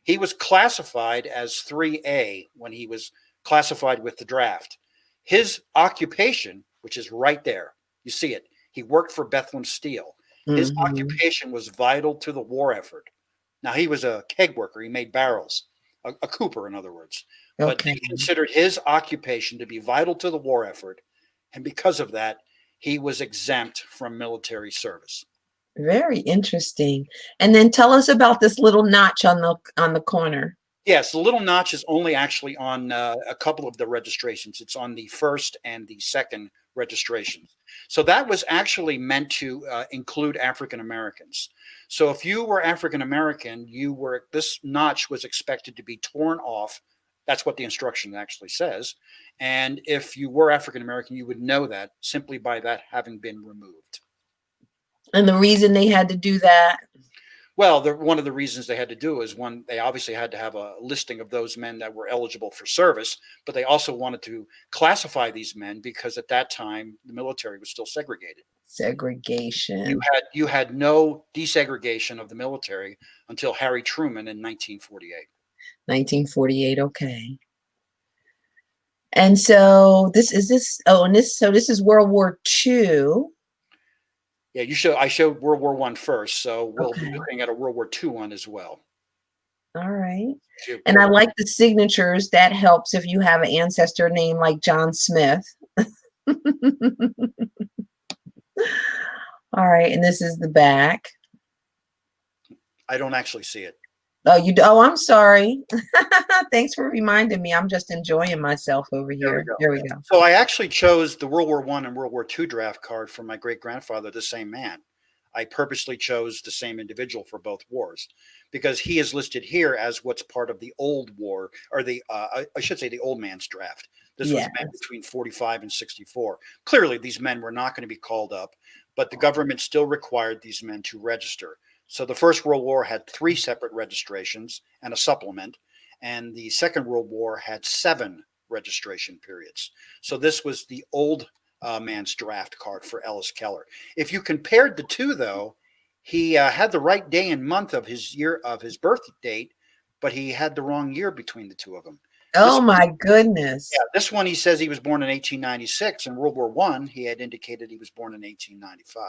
He was classified as 3A when he was classified with the draft. His occupation, which is right there, you see it, he worked for Bethlehem Steel. His occupation was vital to the war effort. Now, he was a keg worker. He made barrels, a cooper, in other words. But they considered his occupation to be vital to the war effort. And because of that, he was exempt from military service. Very interesting. And then tell us about this little notch on the corner. Yes, the little notch is only actually on a couple of the registrations. It's on the first and the second registrations. So that was actually meant to include African Americans. So if you were African American, this notch was expected to be torn off. That's what the instruction actually says. And if you were African American, you would know that simply by that having been removed. And the reason they had to do that? Well, one of the reasons they had to do is one, they obviously had to have a listing of those men that were eligible for service, but they also wanted to classify these men because at that time the military was still segregated. Segregation. You had no desegregation of the military until Harry Truman in 1948. 1948. Okay. And so this is World War II. Yeah, I showed World War I first, so we'll be looking at a World War II one as well. All right. And I like the signatures. That helps if you have an ancestor name like John Smith. All right, and this is the back. I don't actually see it. Oh, you do? Oh, I'm sorry. Thanks for reminding me. I'm just enjoying myself over here. There we go. So I actually chose the World War I and World War II draft card for my great-grandfather, the same man. I purposely chose the same individual for both wars because he is listed here as what's part of the old war, or I should say the old man's draft. This was men between 45 and 64. Clearly, these men were not going to be called up, but the government still required these men to register. So the First World War had 3 separate registrations and a supplement, and the Second World War had 7 registration periods. So this was the old man's draft card for Ellis Keller. If you compared the two, though, he had the right day and month of his birth date, but he had the wrong year between the two of them. Oh my goodness. Yeah, this one he says he was born in 1896. In World War I, he had indicated he was born in 1895.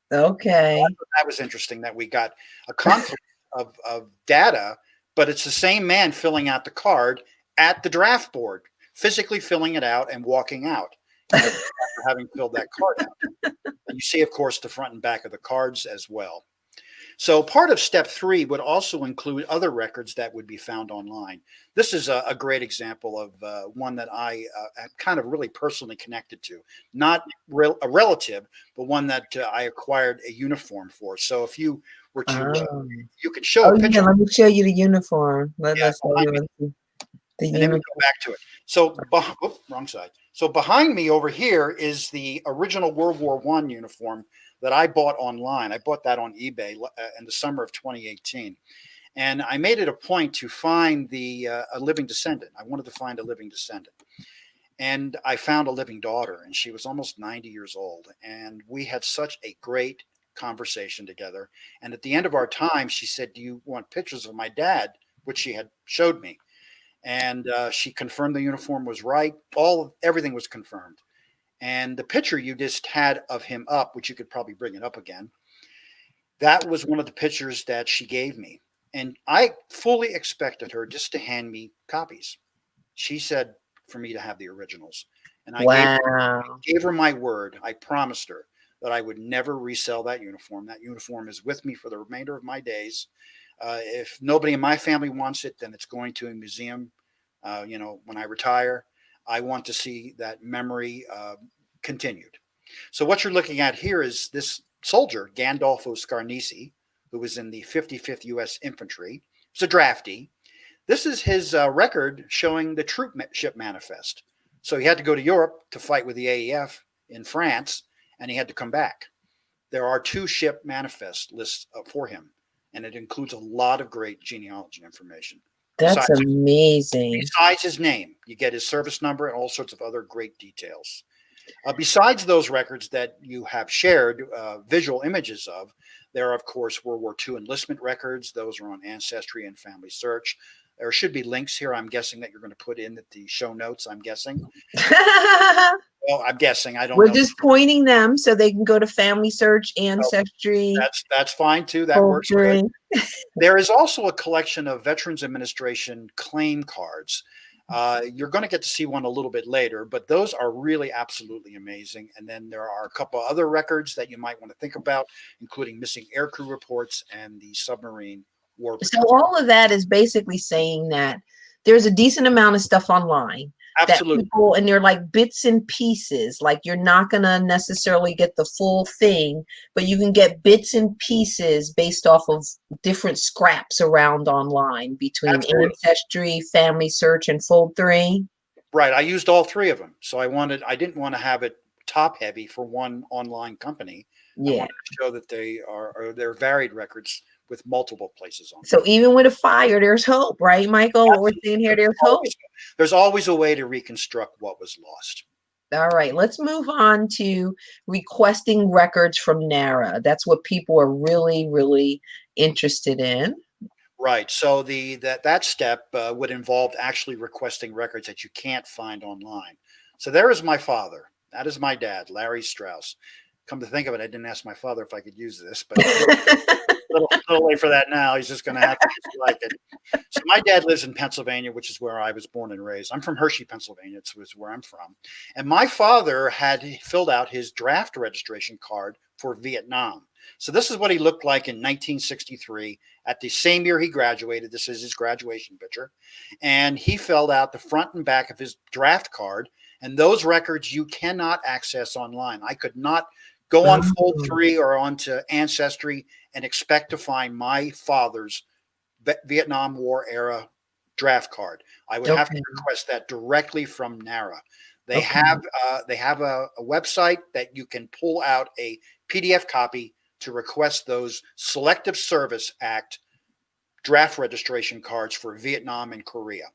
Okay. That was interesting that we got a conflict of data, but it's the same man filling out the card at the draft board, physically filling it out and walking out after having filled that card out. And you see, of course, the front and back of the cards as well. So part of step 3 would also include other records that would be found online. This is a great example of one that I am kind of really personally connected to. Not a relative, but one that I acquired a uniform for. So if you were to, you could show a picture. Yeah, let me show you the uniform. Then we go back to it. So, wrong side. So behind me over here is the original World War I uniform that I bought online. I bought that on eBay in the summer of 2018. And I made it a point to find a living descendant. I wanted to find a living descendant. And I found a living daughter, and she was almost 90 years old. And we had such a great conversation together. And at the end of our time, she said, "Do you want pictures of my dad?" Which she had showed me. And she confirmed the uniform was right. Everything was confirmed. And the picture you just had of him up, which you could probably bring it up again, that was one of the pictures that she gave me. And I fully expected her just to hand me copies. She said for me to have the originals. And I gave her my word. I promised her that I would never resell that uniform. That uniform is with me for the remainder of my days. If nobody in my family wants it, then it's going to a museum. When I retire, I want to see that memory continued. So what you're looking at here is this soldier, Gandolfo Scarnisi, who was in the 55th U.S. Infantry. He's a draftee. This is his record showing the troopship manifest. So he had to go to Europe to fight with the AEF in France, and he had to come back. There are 2 ship manifest lists for him, and it includes a lot of great genealogy information. That's amazing. Besides his name, you get his service number and all sorts of other great details. Besides those records that you have shared visual images of, there are, of course, World War II enlistment records. Those are on Ancestry and Family Search. There should be links here, I'm guessing, that you're going to put in the show notes, I'm guessing. Well, I'm guessing. I don't know. We're just pointing them so they can go to Family Search, Ancestry. That's fine, too. That works good. There is also a collection of Veterans Administration claim cards. You're going to get to see one a little bit later, but those are really absolutely amazing. And then there are a couple other records that you might want to think about, including missing aircrew reports and the submarine war. So all of that is basically saying that there's a decent amount of stuff online. that Absolutely. people, and they're like bits and pieces. Like you're not going to necessarily get the full thing, but you can get bits and pieces based off of different scraps around online between Absolutely. Ancestry, Family Search, and Fold3. Right. I used all three of them. So I didn't want to have it top heavy for one online company. I Yeah. wanted to show that they're varied records with multiple places on. So even with a fire, there's hope, right, Michael? What we're saying here, there's hope. There's always a way to reconstruct what was lost. All right, let's move on to requesting records from NARA. That's what people are really, really interested in. Right. So that step would involve actually requesting records that you can't find online. So there is my father. That is my dad, Larry Strauss. Come to think of it, I didn't ask my father if I could use this, but little late for that now. He's just going to have to like it. So my dad lives in Pennsylvania, which is where I was born and raised. I'm from Hershey, Pennsylvania. It's where I'm from. And my father had filled out his draft registration card for Vietnam. So this is what he looked like in 1963 at the same year he graduated. This is his graduation picture. And he filled out the front and back of his draft card. And those records you cannot access online. I could not go on Fold3 or onto Ancestry and expect to find my father's Vietnam War era draft card. I would have to request that directly from NARA. They have a website that you can pull out a PDF copy to request those Selective Service Act draft registration cards for Vietnam and Korea.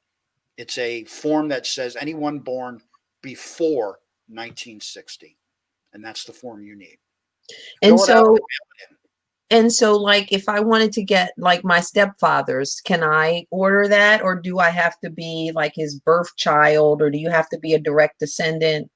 It's a form that says anyone born before 1960. And that's the form you need. And so like if I wanted to get like my stepfather's, can I order that, or do I have to be like his birth child, or do you have to be a direct descendant?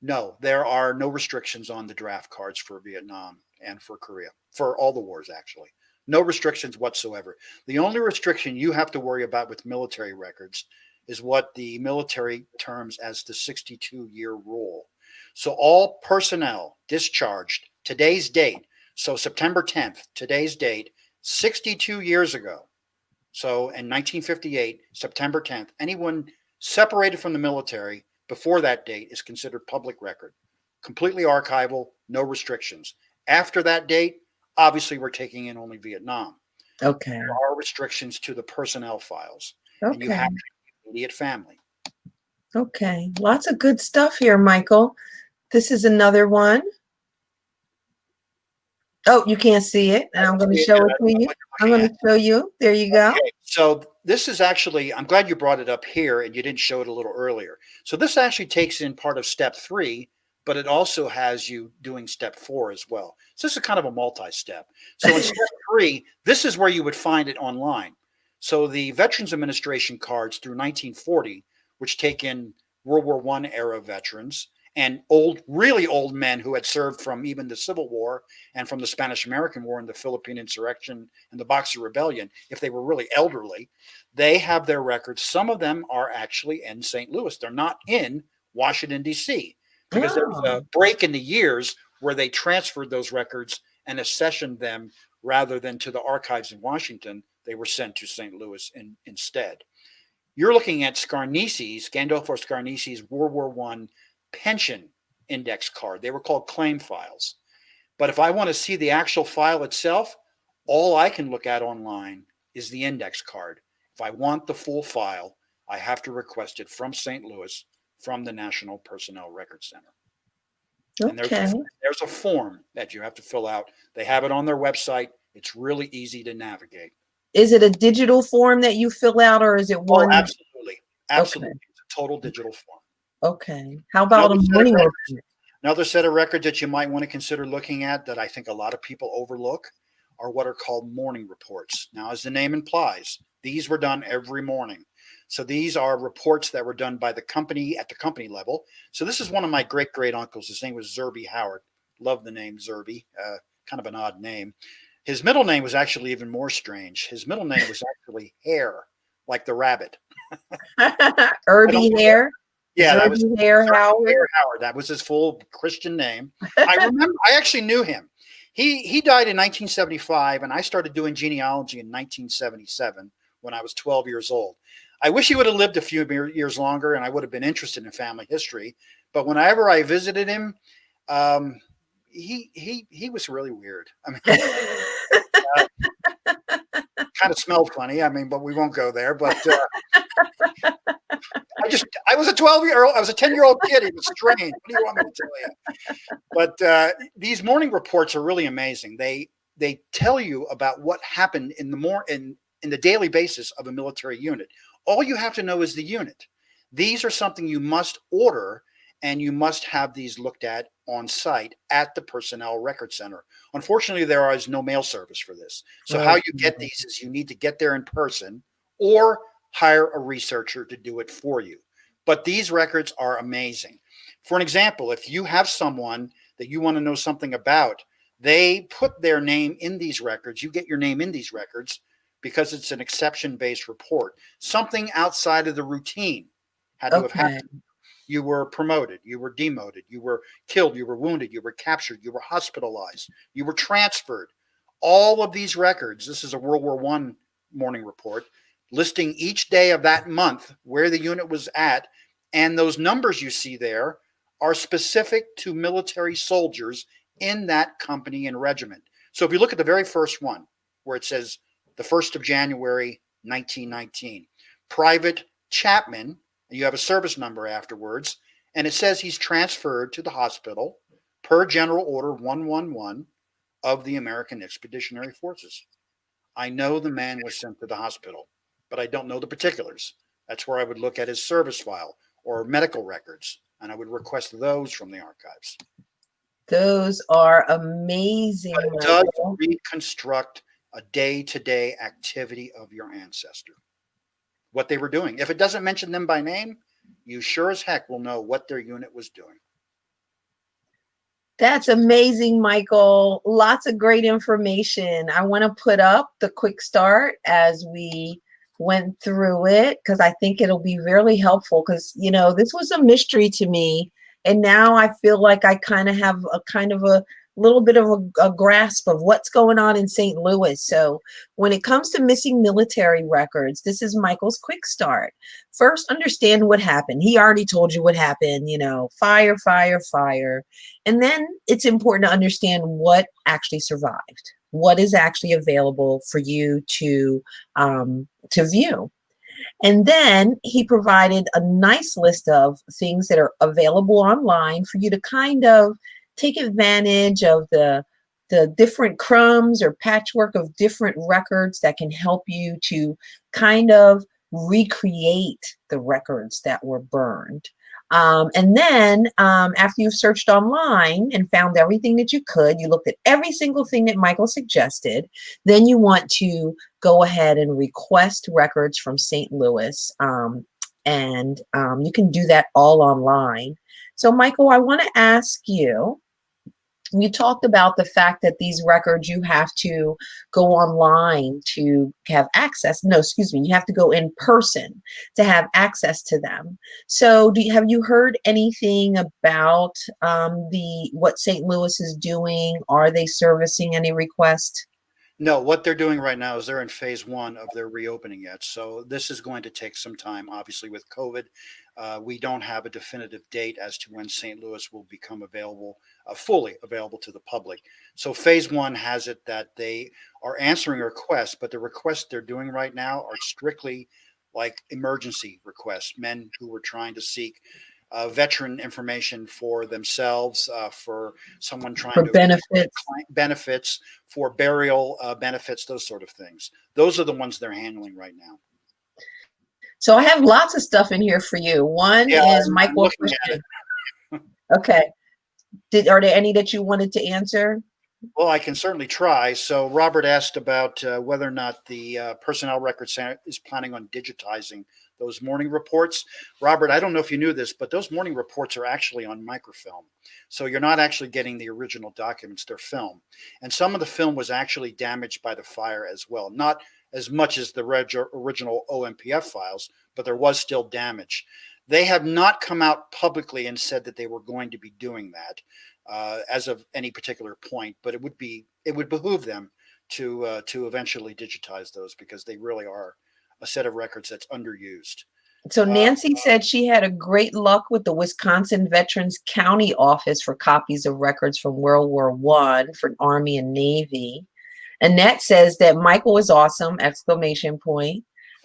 No, there are no restrictions on the draft cards for Vietnam and for Korea, for all the wars actually. No restrictions whatsoever. The only restriction you have to worry about with military records is what the military terms as the 62-year rule. So all personnel discharged today's date, so September 10th, today's date, 62 years ago. So in 1958, September 10th, anyone separated from the military before that date is considered public record, completely archival, no restrictions. After that date, obviously we're taking in only Vietnam. Okay. There are restrictions to the personnel files. And you have immediate family. Okay. Lots of good stuff here, Michael. This is another one. Oh, you can't see it. And I'm going to show it to you. I'm going to show you. There you go. Okay. So this is actually, I'm glad you brought it up here and you didn't show it a little earlier. So this actually takes in part of step 3, but it also has you doing step 4 as well. So this is kind of a multi-step. So in step 3, this is where you would find it online. So the Veterans Administration cards through 1940, which take in World War I era veterans and really old men who had served from even the Civil War and from the Spanish-American War and the Philippine Insurrection and the Boxer Rebellion, if they were really elderly, they have their records. Some of them are actually in St. Louis. They're not in Washington, D.C., because there was a break in the years where they transferred those records and accessioned them rather than to the archives in Washington. They were sent to St. Louis instead. You're looking at Scarnisi's, Gandolfo Scarnisi's World War I pension index card. They were called claim files. But if I want to see the actual file itself, all I can look at online is the index card. If I want the full file, I have to request it from St. Louis, from the National Personnel Record Center. And there's a form that you have to fill out. They have it on their website. It's really easy to navigate. Is it a digital form that you fill out, or is it one? Oh, absolutely. Absolutely. Okay. It's a total digital form. Okay. How about a morning report? Another set of records that you might want to consider looking at that I think a lot of people overlook are what are called morning reports. Now, as the name implies, these were done every morning. So these are reports that were done by the company at the company level. So this is one of my great uncles. His name was Zerby Howard. Love the name Zerby. Kind of an odd name. His middle name was actually even more strange. His middle name was actually Hare, like the rabbit. Irby Hare. Yeah, that was Hare Howard. Howard. That was his full Christian name. I actually knew him. He died in 1975, and I started doing genealogy in 1977 when I was 12 years old. I wish he would have lived a few years longer, and I would have been interested in family history. But whenever I visited him, he was really weird. I mean, kind of smelled funny. I mean, but we won't go there. But I was a 12-year-old. I was a 10-year-old kid. He was strange. What do you want me to tell you? But these morning reports are really amazing. They tell you about what happened in the daily basis of a military unit. All you have to know is the unit. These are something you must order, and you must have these looked at on site at the Personnel Record Center. Unfortunately, there is no mail service for this. So how you get these is you need to get there in person or hire a researcher to do it for you. But these records are amazing. For an example, if you have someone that you want to know something about, they put their name in these records. You get your name in these records because it's an exception-based report. Something outside of the routine had to have happened. You were promoted, you were demoted, you were killed, you were wounded, you were captured, you were hospitalized, you were transferred. All of these records, this is a World War I morning report, listing each day of that month where the unit was at, and those numbers you see there are specific to military soldiers in that company and regiment. So if you look at the very first one, where it says the 1st of January, 1919, Private Chapman, you have a service number afterwards, and it says he's transferred to the hospital per General Order 111 of the American Expeditionary Forces. I know the man was sent to the hospital, but I don't know the particulars. That's where I would look at his service file or medical records, and I would request those from the archives. Those are amazing. But it does reconstruct a day-to-day activity of your ancestor, what they were doing. If it doesn't mention them by name, you sure as heck will know what their unit was doing. That's amazing, Michael. Lots of great information. I want to put up the quick start as we went through it because I think it'll be really helpful because, you know, this was a mystery to me. And now I feel like I kind of have a little bit of a grasp of what's going on in St. Louis. So when it comes to missing military records, this is Michael's quick start. First, understand what happened. He already told you what happened, you know, fire, fire, fire. And then it's important to understand what actually survived, what is actually available for you to view. And then he provided a nice list of things that are available online for you to kind of take advantage of the different crumbs or patchwork of different records that can help you to kind of recreate the records that were burned. And then after you've searched online and found everything that you could, you looked at every single thing that Michael suggested, then you want to go ahead and request records from St. Louis. And you can do that all online. So Michael, I want to ask you, you talked about the fact that these records you have to go online to have access. No, excuse me, you have to go in person to have access to them. So have you heard anything about what St. Louis is doing? Are they servicing any requests? No, what they're doing right now is they're in phase 1 of their reopening yet. So this is going to take some time. Obviously, with COVID, we don't have a definitive date as to when St. Louis will become available, fully available to the public. So phase 1 has it that they are answering requests, but the requests they're doing right now are strictly like emergency requests, men who were trying to seek veteran information for themselves, for someone trying for to benefits, for burial benefits, those sort of things. Those are the ones they're handling right now. So I have lots of stuff in here for you. One is Michael. Okay. Are there any that you wanted to answer? Well, I can certainly try. So Robert asked about whether or not the Personnel Record Center is planning on digitizing those morning reports. Robert, I don't know if you knew this, but those morning reports are actually on microfilm. So you're not actually getting the original documents, they're film. And some of the film was actually damaged by the fire as well. Not as much as the original OMPF files, but there was still damage. They have not come out publicly and said that they were going to be doing that as of any particular point, but it would behoove them to eventually digitize those because they really are a set of records that's underused. So Nancy said she had a great luck with the Wisconsin Veterans County Office for copies of records from World War I for Army and Navy. Annette says that Michael was awesome, exclamation point.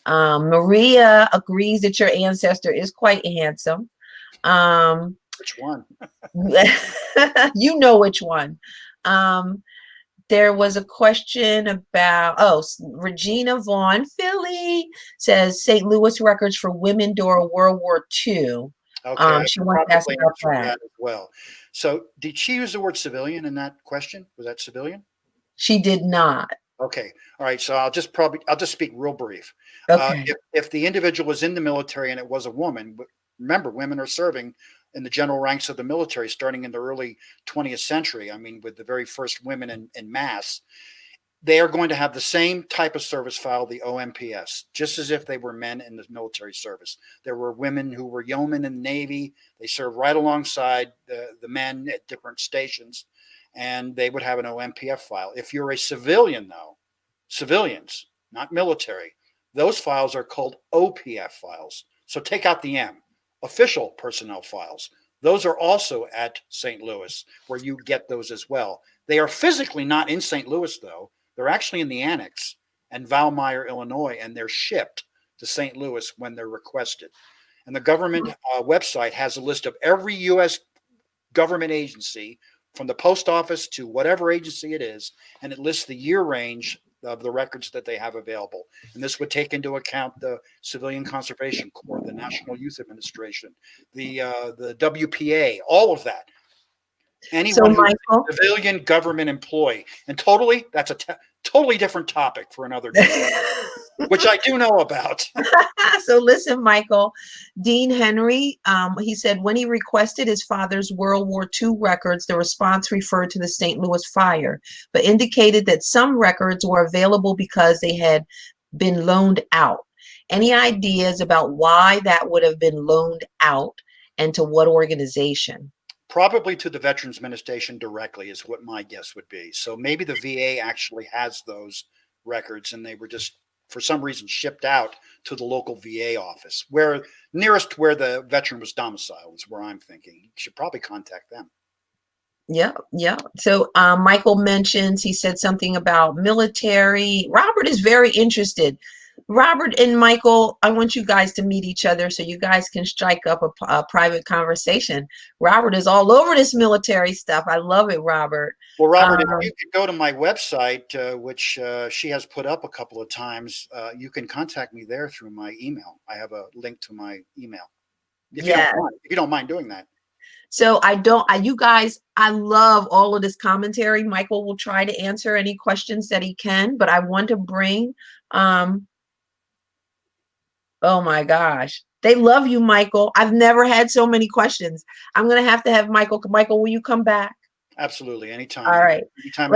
Maria agrees that your ancestor is quite handsome. Which one? You know which one. There was a question about, Regina Vaughn, Philly, says St. Louis records for women during World War II. Okay, She wants to ask about that. As well. So did she use the word civilian in that question? Was that civilian? She did not. Okay. All right. So I'll just speak real brief. Okay. If the individual was in the military and it was a woman, remember, women are serving in the general ranks of the military starting in the early 20th century. I mean, with the very first women in mass, they are going to have the same type of service file, the OMPS, just as if they were men in the military service. There were women who were yeomen in the Navy. They served right alongside the men at different stations, and they would have an OMPF file. If you're a civilian, though, civilians, not military, those files are called OPF files. So take out the M. Official personnel files. Those are also at St. Louis, where you get those as well. They are physically not in St. Louis, though. They're actually in the annex in Valmeyer, Illinois, and they're shipped to St. Louis when they're requested. And the government website has a list of every U.S. government agency, from the post office to whatever agency it is, and it lists the year range of the records that they have available. And this would take into account the Civilian Conservation Corps, the National Youth Administration, the WPA, all of that. Anyone who's a civilian government employee. And totally, that's a totally different topic for another day, which I do know about. So listen, Michael, Dean Henry, he said when he requested his father's World War II records, the response referred to the St. Louis fire, but indicated that some records were available because they had been loaned out. Any ideas about why that would have been loaned out and to what organization? Probably to the Veterans Administration directly is what my guess would be. So maybe the VA actually has those records and they were just, for some reason, shipped out to the local VA office, where nearest where the veteran was domiciled is where I'm thinking. You should probably contact them. Yeah. So Michael mentions, he said something about military. Robert is very interested. Robert and Michael, I want you guys to meet each other so you guys can strike up a private conversation. Robert is all over this military stuff. I love it, Robert. Well, Robert, if you could go to my website, which she has put up a couple of times, you can contact me there through my email. I have a link to my email. If you don't mind doing that. So you guys, I love all of this commentary. Michael will try to answer any questions that he can, but I want to bring, oh my gosh. They love you, Michael. I've never had so many questions. I'm going to have Michael. Michael, will you come back? Absolutely. Anytime. All right. Anytime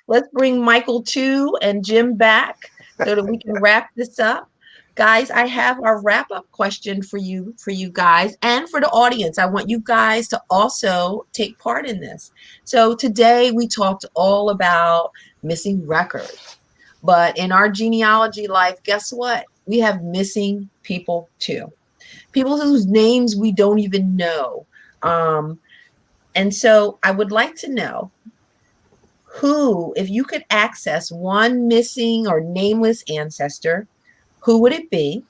let's bring Michael 2 and Jim back so that we can wrap this up. Guys, I have our wrap-up question for you guys and for the audience. I want you guys to also take part in this. So today we talked all about missing records. But in our genealogy life, guess what? We have missing people too. People whose names we don't even know. And so I would like to know who, if you could access one missing or nameless ancestor, who would it be?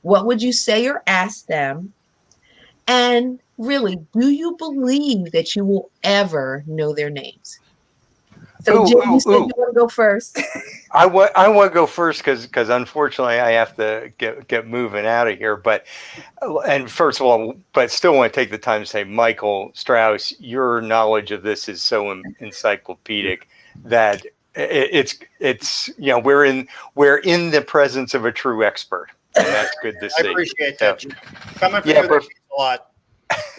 What would you say or ask them? And really, do you believe that you will ever know their names? So Jim, you said you want to go first. I want to go first because unfortunately I have to get moving out of here. And first of all, but still want to take the time to say, Michael Strauss, your knowledge of this is so encyclopedic that it's we're in the presence of a true expert, and that's good to see. I appreciate that. Jim. Coming from you a lot.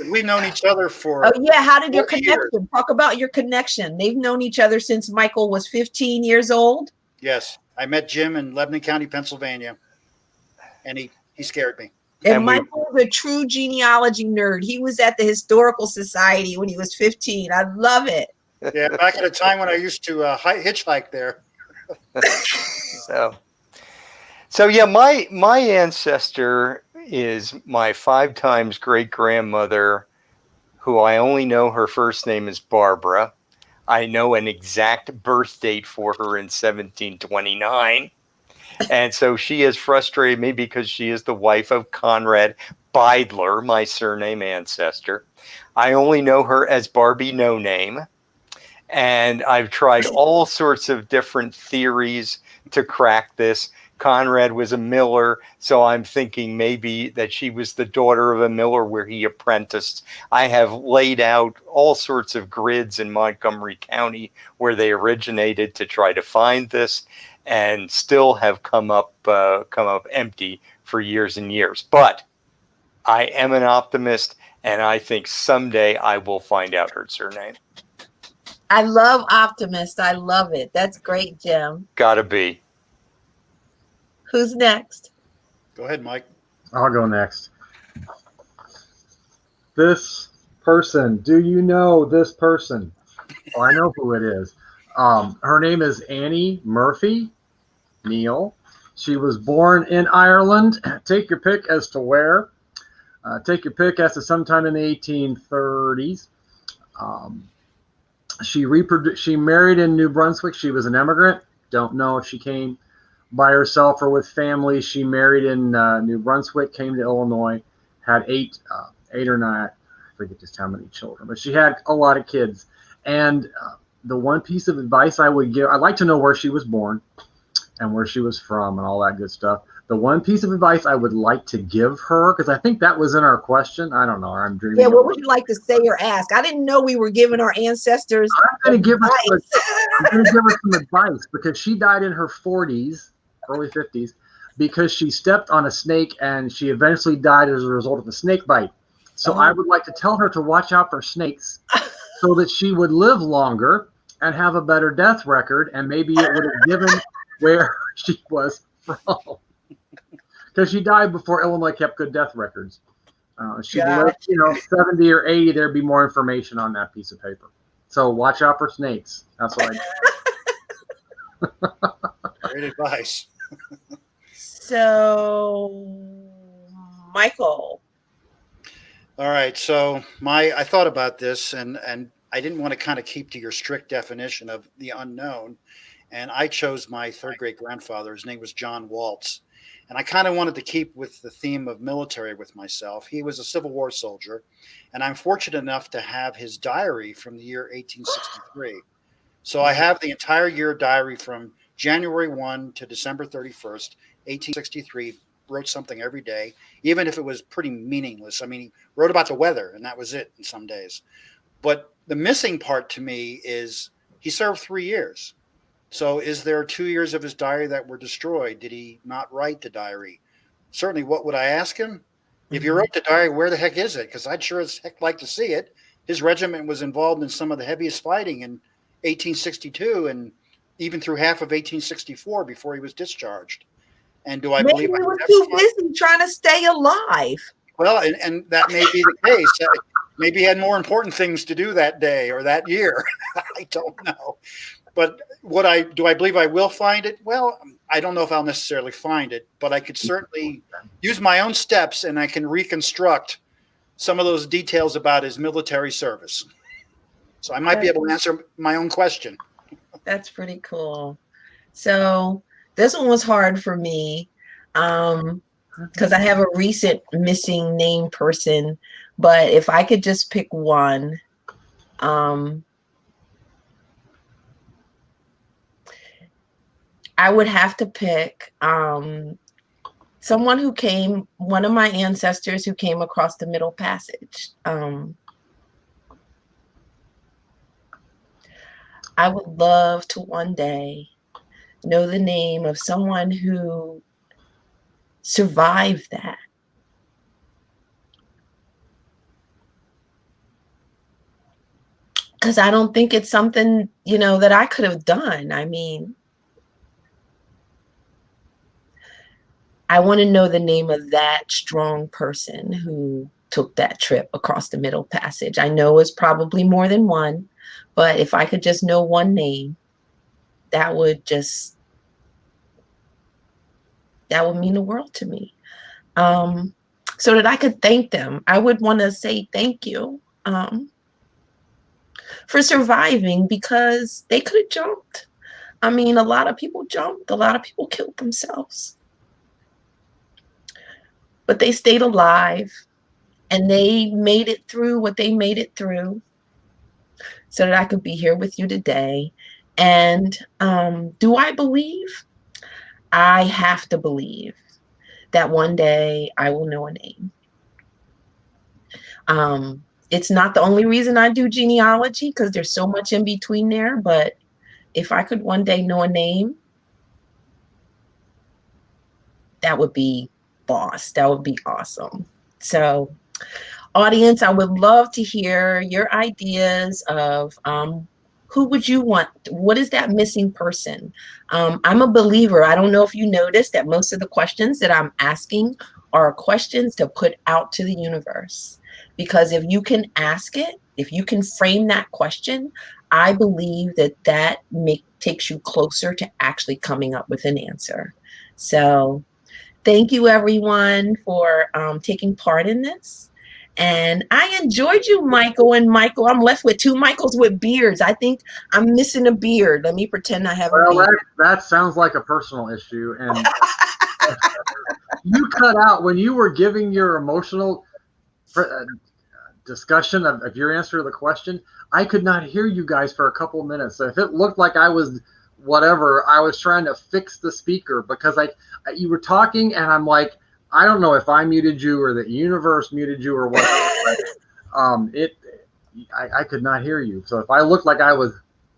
We've known each other for. Oh yeah, how did your connection? Years. Talk about your connection. They've known each other since Michael was 15 years old. Yes, I met Jim in Lebanon County, Pennsylvania, and he scared me. And Michael was a true genealogy nerd. He was at the Historical Society when he was 15. I love it. Yeah, back at a time when I used to hitchhike there. So yeah, my ancestor is my 5 times great grandmother, who I only know her first name is Barbara. I know an exact birth date for her in 1729. And so she has frustrated me because she is the wife of Conrad Beidler, my surname ancestor. I only know her as Barbie No Name. And I've tried all sorts of different theories to crack this. Conrad was a miller, so I'm thinking maybe that she was the daughter of a miller where he apprenticed. I have laid out all sorts of grids in Montgomery County where they originated to try to find this, and still have come up empty for years and years. But I am an optimist, and I think someday I will find out her surname. I love optimist. I love it. That's great, Jim. Gotta be. Who's next? Go ahead, Mike. I'll go next. This person. Do you know this person? Oh, I know who it is. Her name is Annie Murphy Neill. She was born in Ireland. Take your pick as to where. Take your pick as to sometime in the 1830s. She married in New Brunswick. She was an immigrant. Don't know if she came by herself or with family. She married in New Brunswick, came to Illinois, had eight or nine, I forget just how many children, but she had a lot of kids. And the one piece of advice I would give, I'd like to know where she was born and where she was from and all that good stuff. The one piece of advice I would like to give her, because I think that was in our question. I don't know. I'm dreaming. Yeah, what would you like to say or ask? I didn't know we were giving our ancestors. I'm going to give her some advice because she died in her 40s, early 50s, because she stepped on a snake and she eventually died as a result of a snake bite. So I would like to tell her to watch out for snakes so that she would live longer and have a better death record, and maybe it would have given where she was from. Because she died before Illinois kept good death records. She lived, 70 or 80, there'd be more information on that piece of paper. So watch out for snakes. That's what I do. Great advice. So, Michael. All right. So I thought about this, and I didn't want to kind of keep to your strict definition of the unknown. And I chose my third great grandfather. His name was John Waltz. And I kind of wanted to keep with the theme of military with myself. He was a Civil War soldier, and I'm fortunate enough to have his diary from the year 1863. So I have the entire year diary from January 1 to December 31st, 1863. Wrote something every day, even if it was pretty meaningless. I mean, he wrote about the weather, and that was it in some days. But the missing part to me is he served 3 years. So is there 2 years of his diary that were destroyed? Did he not write the diary? Certainly, what would I ask him? If you wrote the diary, where the heck is it? Because I'd sure as heck like to see it. His regiment was involved in some of the heaviest fighting in 1862 and even through half of 1864 before he was discharged. And do I believe he was too busy trying to stay alive? Well, and that may be the case. Maybe he had more important things to do that day or that year. I don't know. But do I believe I will find it? Well, I don't know if I'll necessarily find it, but I could certainly use my own steps, and I can reconstruct some of those details about his military service. So I might be able to answer my own question. That's pretty cool. So this one was hard for me because I have a recent missing name person, but if I could just pick one, I would have to pick someone one of my ancestors who came across the Middle Passage. I would love to one day know the name of someone who survived that. Because I don't think it's something, that I could have done. I mean, I want to know the name of that strong person who took that trip across the Middle Passage. I know it's probably more than one, but if I could just know one name, that would just That would mean the world to me. So that I could thank them. I would want to say thank you for surviving, because they could have jumped. I mean, a lot of people jumped. A lot of people killed themselves. But they stayed alive, and they made it through what they made it through so that I could be here with you today. And do I believe? I have to believe that one day I will know a name. It's not the only reason I do genealogy, because there's so much in between there. But if I could one day know a name, that would be boss. That would be awesome. So, audience, I would love to hear your ideas of who would you want? What is that missing person? I'm a believer. I don't know if you noticed that most of the questions that I'm asking are questions to put out to the universe. Because if you can ask it, if you can frame that question, I believe that takes you closer to actually coming up with an answer. So thank you, everyone, for taking part in this. And I enjoyed you, Michael and Michael. I'm left with two Michaels with beards. I think I'm missing a beard. Let me pretend I have a beard. That sounds like a personal issue. And you cut out when you were giving your emotional discussion of your answer to the question. I could not hear you guys for a couple of minutes. So if it looked like I was whatever, I was trying to fix the speaker, because you were talking and I'm like, I don't know if I muted you or the universe muted you or whatever. But, I could not hear you. So if I looked like I was,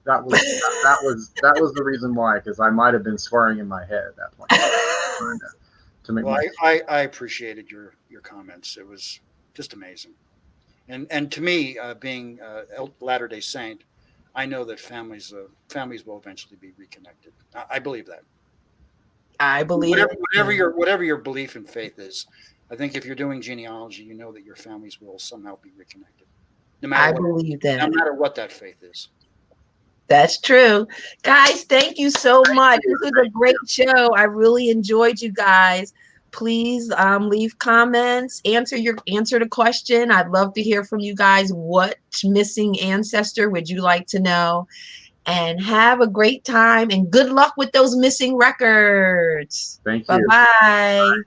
that was the reason why, because I might have been swearing in my head at that point. I appreciated your comments. It was just amazing. And to me, being a Latter-day Saint, I know that families will eventually be reconnected. I believe that. I believe whatever your belief in faith is. I think if you're doing genealogy, you know that your families will somehow be reconnected. No matter what that faith is. That's true. Guys, thank you so much. This was a great show. I really enjoyed you guys. Please leave comments, answer the question. I'd love to hear from you guys. What missing ancestor would you like to know? And have a great time, and good luck with those missing records. Thank you. Bye-bye.